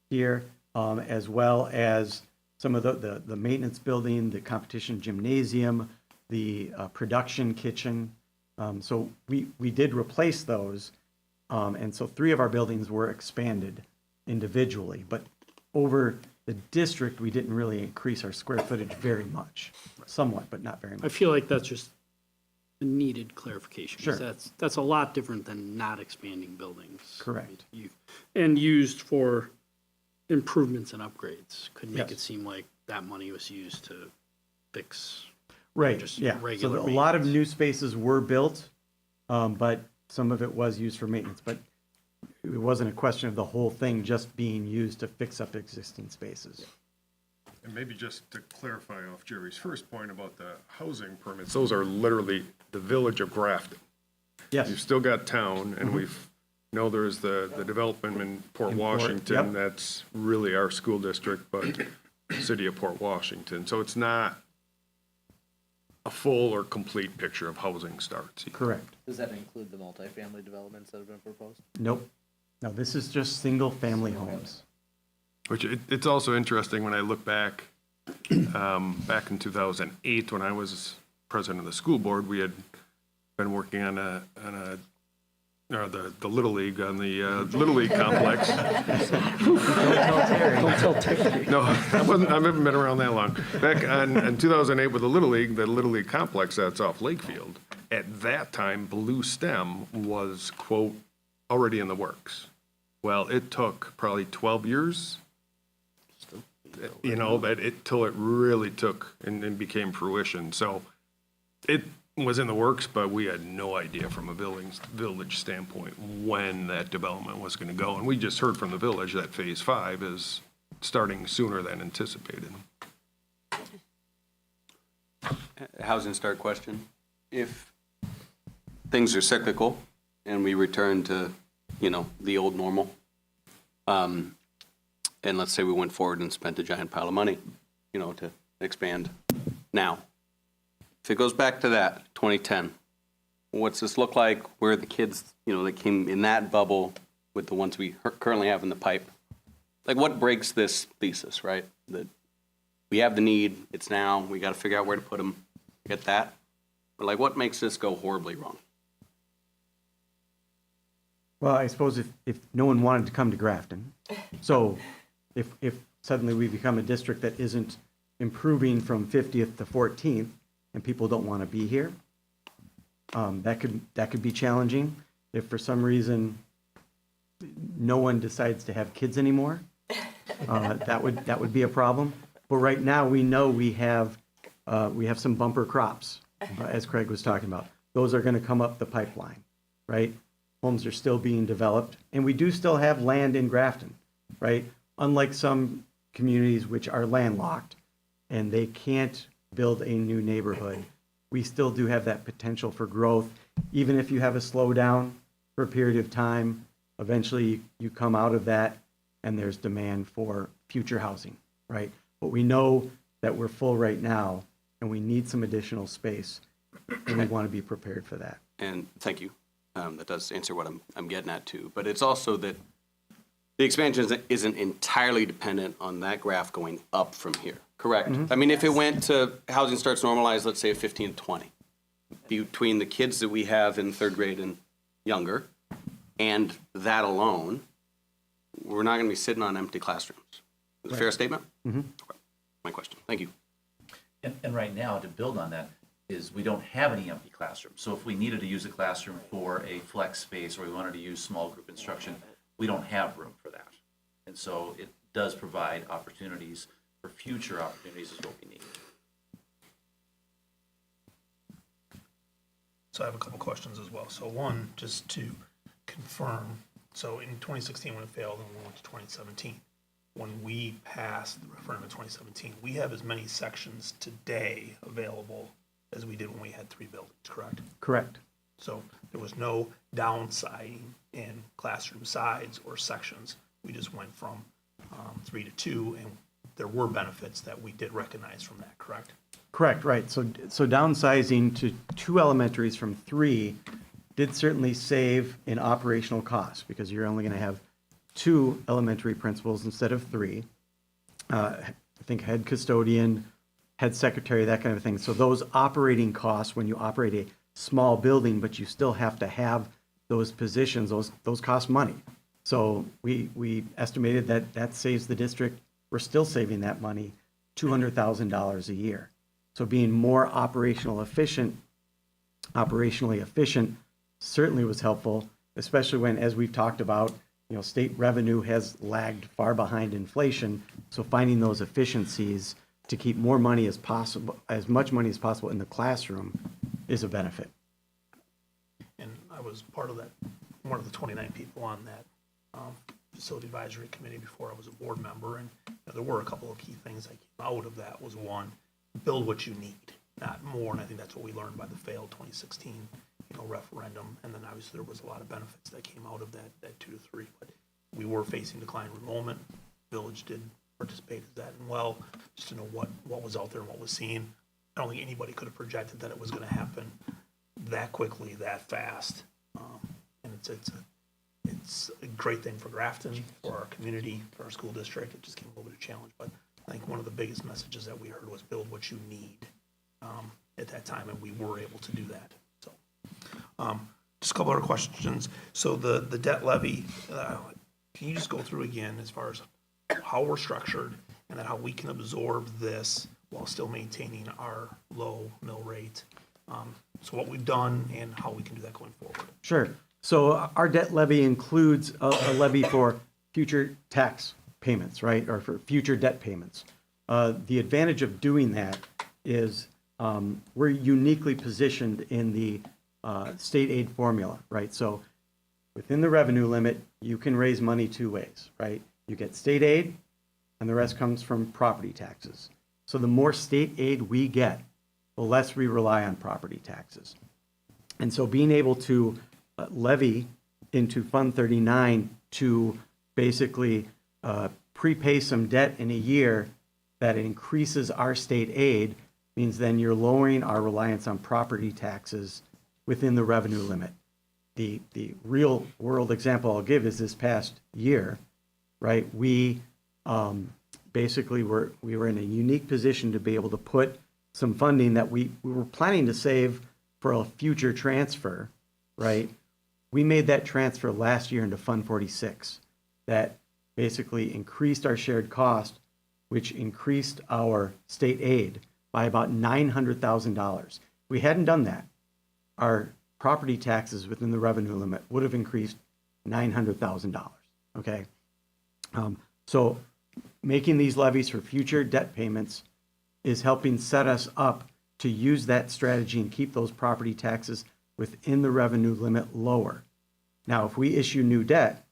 here, as well as some of the maintenance building, the competition gymnasium, the production kitchen. So we did replace those. And so 3 of our buildings were expanded individually, but over the district, we didn't really increase our square footage very much, somewhat, but not very much. I feel like that's just a needed clarification. 'Cause Sure. That's a lot different than not expanding buildings. Correct. And used for improvements and upgrades. Could make Yes. it seem like that money was used to fix. Right, just yeah. So regular a lot of maintenance. new spaces were built, but some of it was used for maintenance. But it wasn't a question of the whole thing just being used to fix up existing spaces. And maybe just to clarify off Jerry's first point about the housing permits, those are literally the village of Grafton. Yes. You've still got town, and there's the development in Port Washington, yep. that's really our school district, but city of Port Washington. So it's not a full or complete picture of housing starts. Correct. Does that include the multifamily developments that have been proposed? Nope. No, this is just single-family homes. Which it's also interesting when I look back, back in 2008, when I was president of the school board, we had been working on a or the Little League on the Little League complex. Don't tell Terry. No, I haven't been around that long. Back in 2008 with the Little League complex that's off Lakefield, at that time, Blue STEM was, quote, already in the works. Well, it took probably 12 years, till it really took and became fruition. So it was in the works, but we had no idea from a village standpoint when that development was going to go. And we just heard from the village that phase 5 is starting sooner than anticipated. Housing start question. If things are cyclical and we return to, the old normal, and let's say we went forward and spent a giant pile of money, to expand now. If it goes back to that, 2010, what's this look like? Where are the kids, that came in that bubble with the ones we currently have in the pipe? Like, what breaks this thesis, right? That we have the need, it's now, we got to figure out where to put them, get that? But, like, what makes this go horribly wrong? Well, I suppose if no one wanted to come to Grafton, so if suddenly we become a district that isn't improving from 50th to 14th, and people don't want to be here, that could be challenging. If for some reason no one decides to have kids anymore, that would be a problem. But right now we know we have some bumper crops, as Craig was talking about. Those are going to come up the pipeline, right? Homes are still being developed, and we do still have land in Grafton, right? Unlike some communities which are landlocked and they can't build a new neighborhood, we still do have that potential for growth. Even if you have a slowdown for a period of time, eventually you come out of that and there's demand for future housing, right? But we know that we're full right now and we need some additional space, and we want to be prepared for that. And thank you. That does answer what I'm getting at too. But it's also that the expansion isn't entirely dependent on that graph going up from here, correct? Mm-hmm. I mean, if it went to housing starts normalized, let's say at 15 to 20, between the kids that we have in third grade and younger, and that alone, we're not going to be sitting on empty classrooms. Is that a fair statement? Mm-hmm. My question. Thank you. And right now, to build on that, is we don't have any empty classrooms. So if we needed to use a classroom for a flex space, or we wanted to use small group instruction, we don't have room for that. And so it does provide opportunities for future opportunities is what we need. So I have a couple questions as well. So one, just to confirm, so in 2016 when it failed and we went to 2017, when we passed the referendum in 2017, we have as many sections today available as we did when we had 3 buildings, correct? Correct. So there was no downsizing in classroom size or sections. We just went from 3 to 2, and there were benefits that we did recognize from that, correct? Correct, right. So downsizing to 2 elementaries from 3 did certainly save in operational costs, because you're only going to have 2 elementary principals instead of 3. I think head custodian, head secretary, that kind of thing. So those operating costs, when you operate a small building, but you still have to have those positions, those cost money. So we estimated that saves the district, we're still saving that money, $200,000 a year. So being more operationally efficient certainly was helpful, especially when, as we've talked about, state revenue has lagged far behind inflation. So finding those efficiencies to keep more money as possible, as much money as possible in the classroom, is a benefit. And I was part of that, one of the 29 people on that facility advisory committee before I was a board member, and there were a couple of key things that came out of that. Was one, build what you need, not more, and I think that's what we learned by the failed 2016 referendum. And then obviously there was a lot of benefits that came out of that 2 to 3, but we were facing decline enrollment. Village did participate in that, and well, just to know what was out there and what was seen. I don't think anybody could have projected that it was going to happen that quickly, that fast. And it's a great thing for Grafton, for our community, for our school district. It just came a little bit of a challenge, but I think one of the biggest messages that we heard was build what you need at that time, and we were able to do that. So Just a couple other questions. So the debt levy, can you just go through again as far as how we're structured and then how we can absorb this while still maintaining our low mill rate? So what we've done and how we can do that going forward. Sure. So our debt levy includes a levy for future tax payments, right, or for future debt payments. The advantage of doing that is we're uniquely positioned in the state aid formula, right? So within the revenue limit, you can raise money two ways, right? You get state aid, and the rest comes from property taxes. So the more state aid we get, the less we rely on property taxes. And so being able to levy into Fund 39 to basically prepay some debt in a year that increases our state aid means then you're lowering our reliance on property taxes within the revenue limit. The real world example I'll give is this past year, right? We basically we were in a unique position to be able to put some funding that we were planning to save for a future transfer, right? We made that transfer last year into Fund 46 that basically increased our shared cost, which increased our state aid by about $900,000. If we hadn't done that, our property taxes within the revenue limit would have increased $900,000, okay? So making these levies for future debt payments is helping set us up to use that strategy and keep those property taxes within the revenue limit lower. Now, if we issue new debt,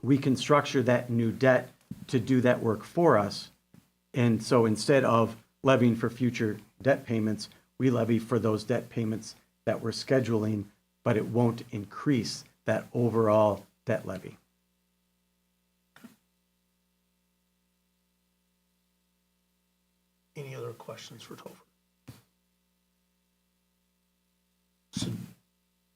we can structure that new debt to do that work for us. And so instead of levying for future debt payments, we levy for those debt payments that we're scheduling, but it won't increase that overall debt levy. Any other questions for Topher? So,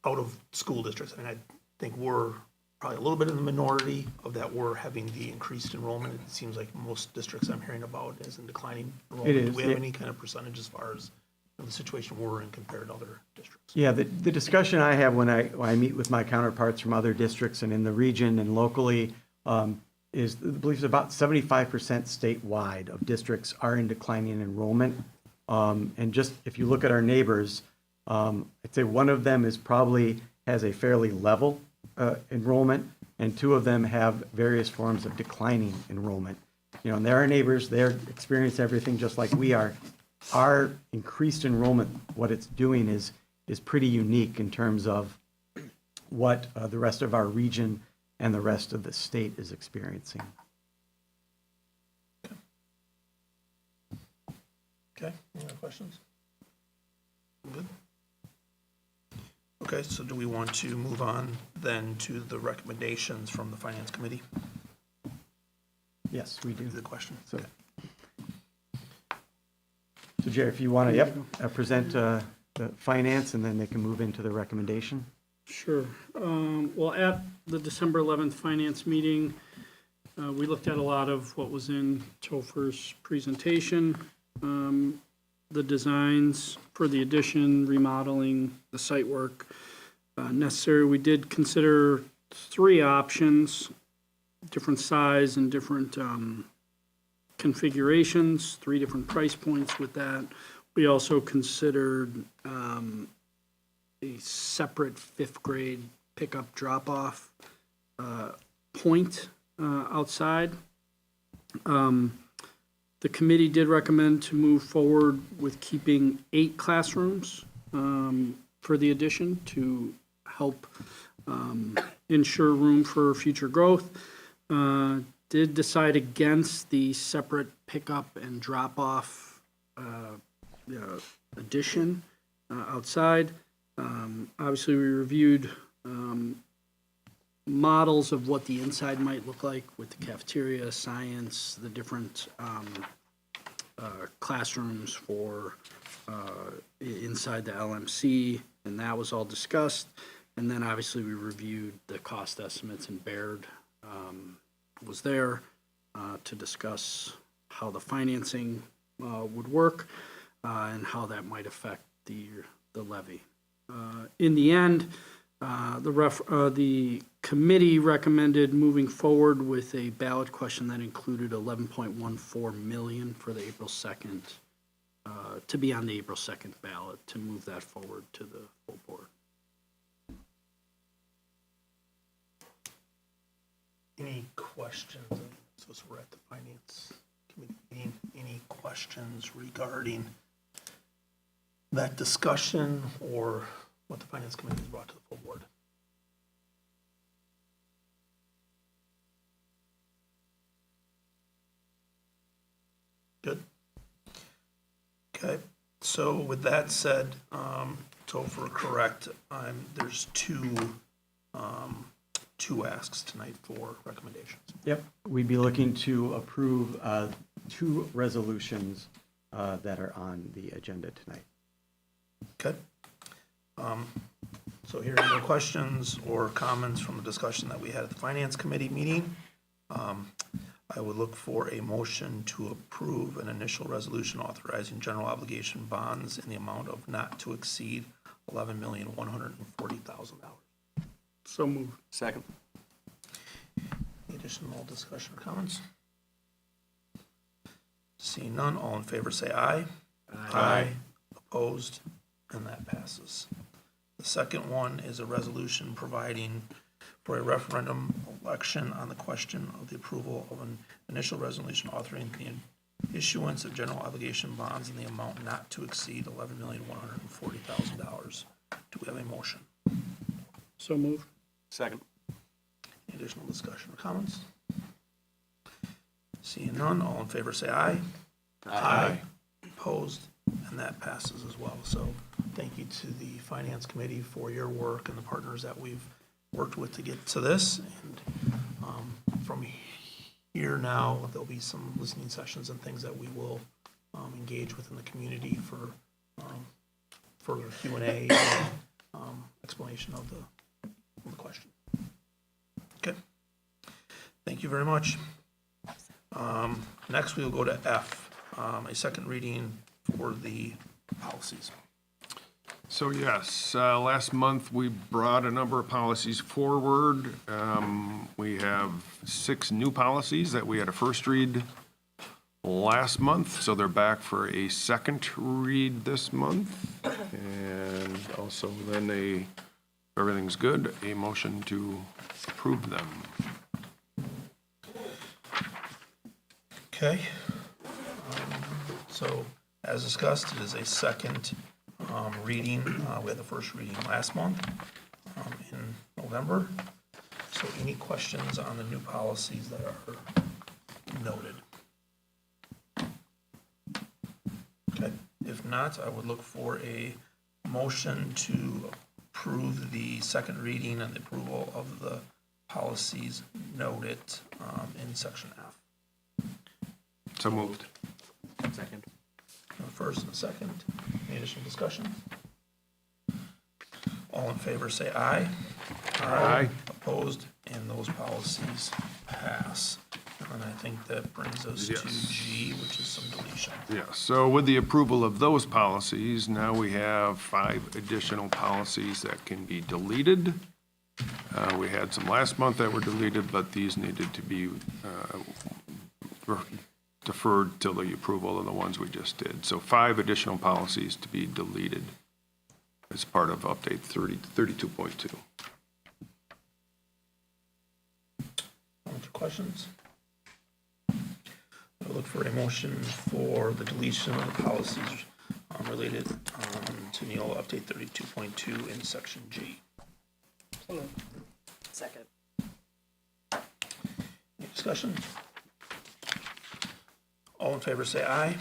out of school districts, I mean, I think we're probably a little bit in the minority of that we're having the increased enrollment. It seems like most districts I'm hearing about is in declining enrollment. It is, Do we have yeah. any kind of percentage as far as the situation we're in compared to other districts? Yeah, the discussion I have when I meet with my counterparts from other districts and in the region and locally is the belief is about 75% statewide of districts are in declining enrollment. And just if you look at our neighbors, I'd say one of them is probably has a fairly level enrollment, and two of them have various forms of declining enrollment. You know, and they're our neighbors, they're experiencing everything just like we are. Our increased enrollment, what it's doing is pretty unique in terms of what the rest of our region and the rest of the state is experiencing. Okay, any other questions? Good. Okay, so do we want to move on then to the recommendations from the Finance Committee? Yes, we do. The question. So, Jerry, if you want to, present the finance, and then they can move into the recommendation. Sure. Well, at the December 11th finance meeting, we looked at a lot of what was in Topher's presentation, the designs for the addition, remodeling, the site work necessary. We did consider three options, different size and different configurations, three different price points with that. We also considered a separate fifth grade pickup drop-off point outside. The committee did recommend to move forward with keeping 8 classrooms for the addition to help ensure room for future growth. Did decide against the separate pickup and drop-off addition outside. Obviously, we reviewed models of what the inside might look like with the cafeteria, science, the different classrooms for inside the LMC, and that was all discussed. And then obviously we reviewed the cost estimates, and Baird was there to discuss how the financing would work and how that might affect the levy. In the end, The committee recommended moving forward with a ballot question that included 11.14 million for the April 2nd, to be on the April 2nd ballot, to move that forward to the full board. Any questions? So we're at the finance committee meeting. Any questions regarding that discussion or what the finance committee has brought to the full board? Good. Okay, so with that said, Topher, correct, there's two asks tonight for recommendations. Yep, we'd be looking to approve 2 resolutions that are on the agenda tonight. Okay. So hearing no questions or comments from the discussion that we had at the Finance Committee meeting, I would look for a motion to approve an initial resolution authorizing general obligation bonds in the amount of not to exceed $11,140,000. So moved. Second. Any additional discussion or comments? Seeing none, all in favor say aye. Aye. Opposed, and that passes. The second one is a resolution providing for a referendum election on the question of the approval of an initial resolution authorizing the issuance of general obligation bonds in the amount not to exceed $11,140,000. Do we have a motion? So moved. Second. Any additional discussion or comments? Seeing none, all in favor say aye. Aye. Opposed, and that passes as well. So thank you to the Finance Committee for your work and the partners that we've worked with to get to this. And from here now, there'll be some listening sessions and things that we will engage within the community for further Q&A and explanation of the question. Okay. Thank you very much. Next, we will go to F, a second reading for the policies. So yes, last month we brought a number of policies forward. We have 6 new policies that we had a first read last month, so they're back for a second read this month. And also then if everything's good, a motion to approve them. Okay. So as discussed, it is a second reading. We had the first reading last month in November. So any questions on the new policies that are noted? Okay. If not, I would look for a motion to approve the second reading and the approval of the policies noted in section F. So moved. Second. First and a second. Any additional discussion? All in favor say aye. Aye. Opposed, and those policies pass. And I think that brings us to G, which is some deletion. Yeah, so with the approval of those policies, now we have 5 additional policies that can be deleted. We had some last month that were deleted, but these needed to be deferred till the approval of the ones we just did. So 5 additional policies to be deleted as part of update 32.2. Questions? I'll look for a motion for the deletion of the policies related to Neola update 32.2 in section G. Second. Any discussion? All in favor say aye.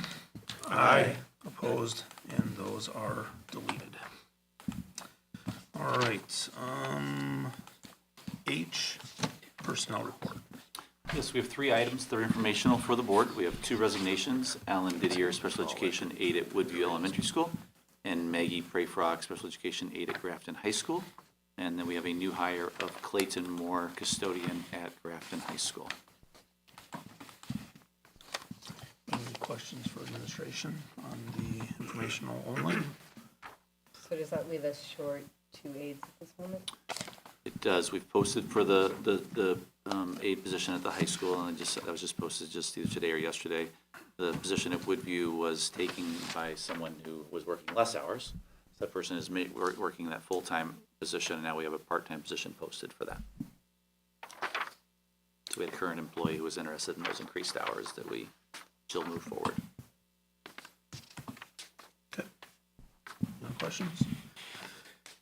Aye. Opposed, and those are deleted. All right, H, personnel report. Yes, we have 3 items that are informational for the board. We have 2 resignations, Alan Didier, special education aide at Woodview Elementary School, and Maggie Prayfrock, special education aide at Grafton High School. And then we have a new hire of Clayton Moore, custodian at Grafton High School. Any questions for administration on the informational only? So does that leave us short 2 aides at this moment? It does. We've posted for the aide position at the high school, and that was just posted just either today or yesterday. The position at Woodview was taken by someone who was working less hours. That person is working that full-time position, and now we have a part-time position posted for that. So we had a current employee who was interested in those increased hours that we still move forward. Okay. No questions?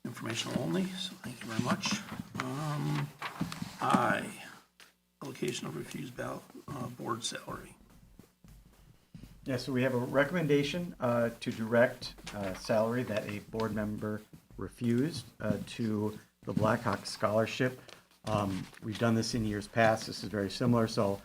Informational only, so thank you very much. I, allocation of refused board salary. Yeah, so we have a recommendation to direct salary that a board member refused to the Blackhawk Scholarship. We've done this in years past. This is very similar. So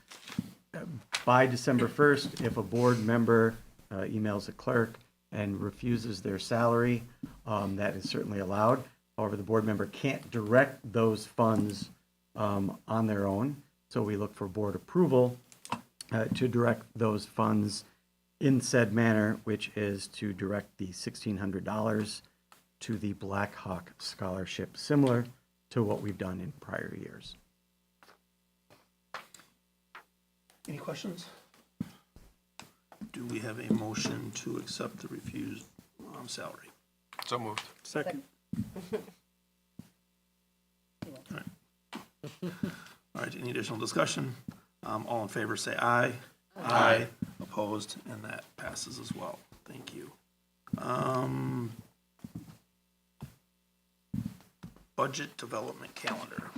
by December 1st, if a board member emails the clerk and refuses their salary, that is certainly allowed. However, the board member can't direct those funds on their own. So we look for board approval to direct those funds in said manner, which is to direct the $1,600 to the Blackhawk Scholarship, similar to what we've done in prior years. Any questions? Do we have a motion to accept the refused salary? So moved. Second. All right, any additional discussion? All in favor, say aye. Aye. Opposed, and that passes as well. Thank you. Budget development calendar.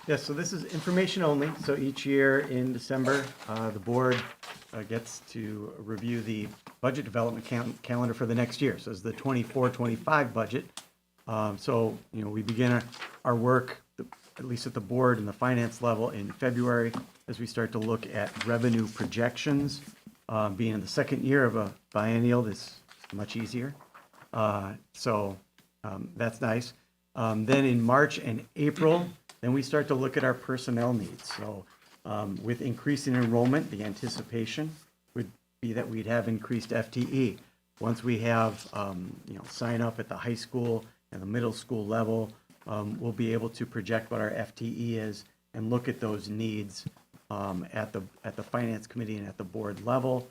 Yes, so this is information only. So each year in December, the board gets to review the budget development calendar for the next year. So it's the 24-25 budget. So, we begin our work, at least at the board and the finance level, in February as we start to look at revenue projections. Being in the second year of a biennial, this is much easier. So that's nice. Then in March and April, then we start to look at our personnel needs. So with increasing enrollment, the anticipation would be that we'd have increased FTE. Once we have, sign up at the high school and the middle school level, we'll be able to project what our FTE is and look at those needs at the finance committee and at the board level.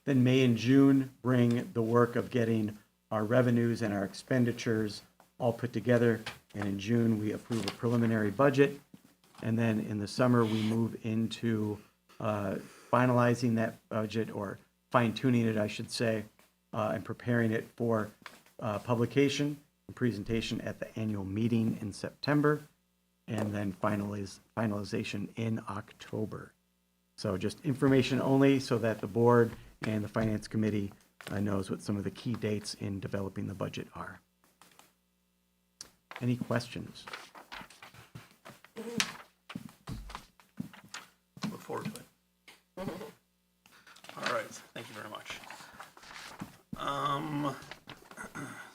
Then May and June bring the work of getting our revenues and our expenditures all put together. And in June, we approve a preliminary budget. And then in the summer, we move into finalizing that budget, or fine tuning it, I should say, and preparing it for publication and presentation at the annual meeting in September, and then finalization in October. So just information only so that the board and the finance committee knows what some of the key dates in developing the budget are. Any questions? Look forward to it. All right, thank you very much.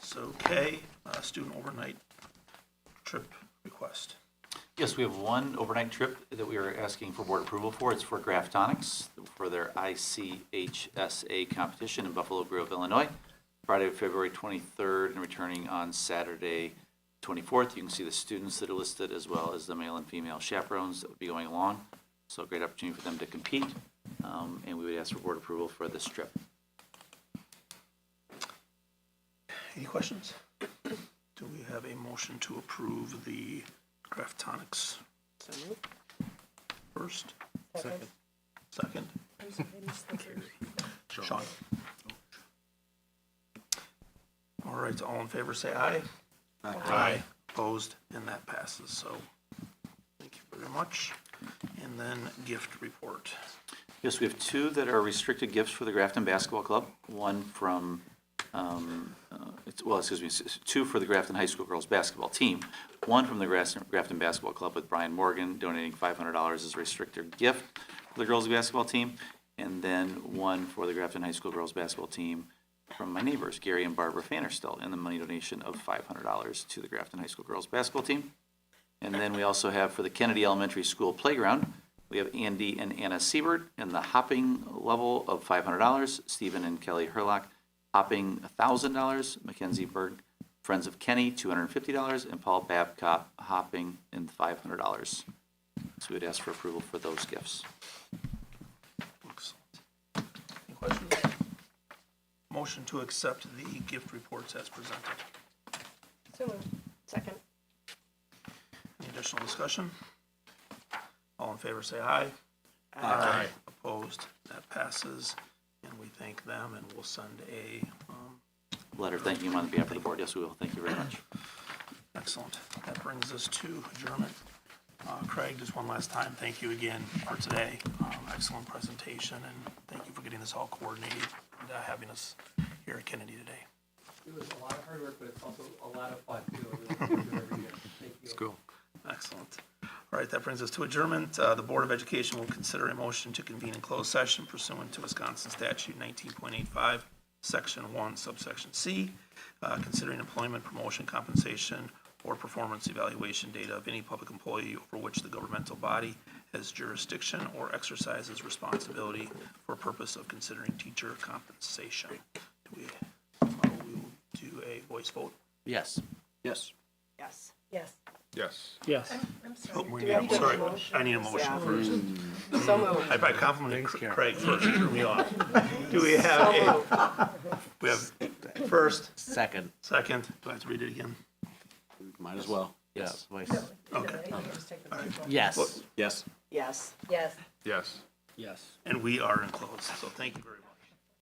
So Kay, student overnight trip request. Yes, we have one overnight trip that we are asking for board approval for. It's for Graftonics for their ICHSA competition in Buffalo Grove, Illinois, Friday, February 23rd, and returning on Saturday, 24th. You can see the students that are listed, as well as the male and female chaperones that would be going along. So a great opportunity for them to compete, and we would ask for board approval for this trip. Any questions? Do we have a motion to approve the Graftonics? First? Second. Second? Sean. All right, all in favor, say aye. Aye. Opposed, and that passes, so thank you very much. And then gift report. Yes, we have two that are restricted gifts for the Grafton Basketball Club. One from, two for the Grafton High School girls basketball team. One from the Grafton Basketball Club with Brian Morgan donating $500 as a restricted gift for the girls basketball team. And then one for the Grafton High School girls basketball team from my neighbors, Gary and Barbara Fannerstill, and the money donation of $500 to the Grafton High School girls basketball team. And then we also have for the Kennedy Elementary School playground, we have Andy and Anna Siebert in the hopping level of $500, Stephen and Kelly Herlock hopping $1,000, Mackenzie Berg Friends of Kenny, $250, and Paul Babcock Hopping in $500. So we'd ask for approval for those gifts. Excellent. Any questions? Motion to accept the gift reports as presented. So moved. Second. Any additional discussion? All in favor, say aye. Aye. Opposed? That passes. And we thank them, and we'll send a, Letter thanking you on behalf of the board. Yes, we will. Thank you very much. excellent. That brings us to adjournment. Craig, just one last time, thank you again for today. Excellent presentation, and thank you for getting this all coordinated and having us here at Kennedy today. It was a lot of hard work, but it's also a lot of fun too. I really enjoy it every year. Thank you. Let's go. Excellent. All right, that brings us to adjournment. The Board of Education will consider a motion to convene in closed session pursuant to Wisconsin Statute 19.85, Section 1, subsection C, considering employment, promotion, compensation, or performance evaluation data of any public employee over which the governmental body has jurisdiction or exercises responsibility for purpose of considering teacher compensation. We will do a voice vote. Yes. Yes. Yes. Yes. Yes. Yes. Oh, we need, sorry, I need a motion first. So moved. I complimented Craig first, it threw me off. Do we have we have first, Second. second, do I have to read it again? Might as well. Yes. Voice. Okay. Yes. Yes. Yes. Yes. Yes. Yes. And we are in close, so thank you very much.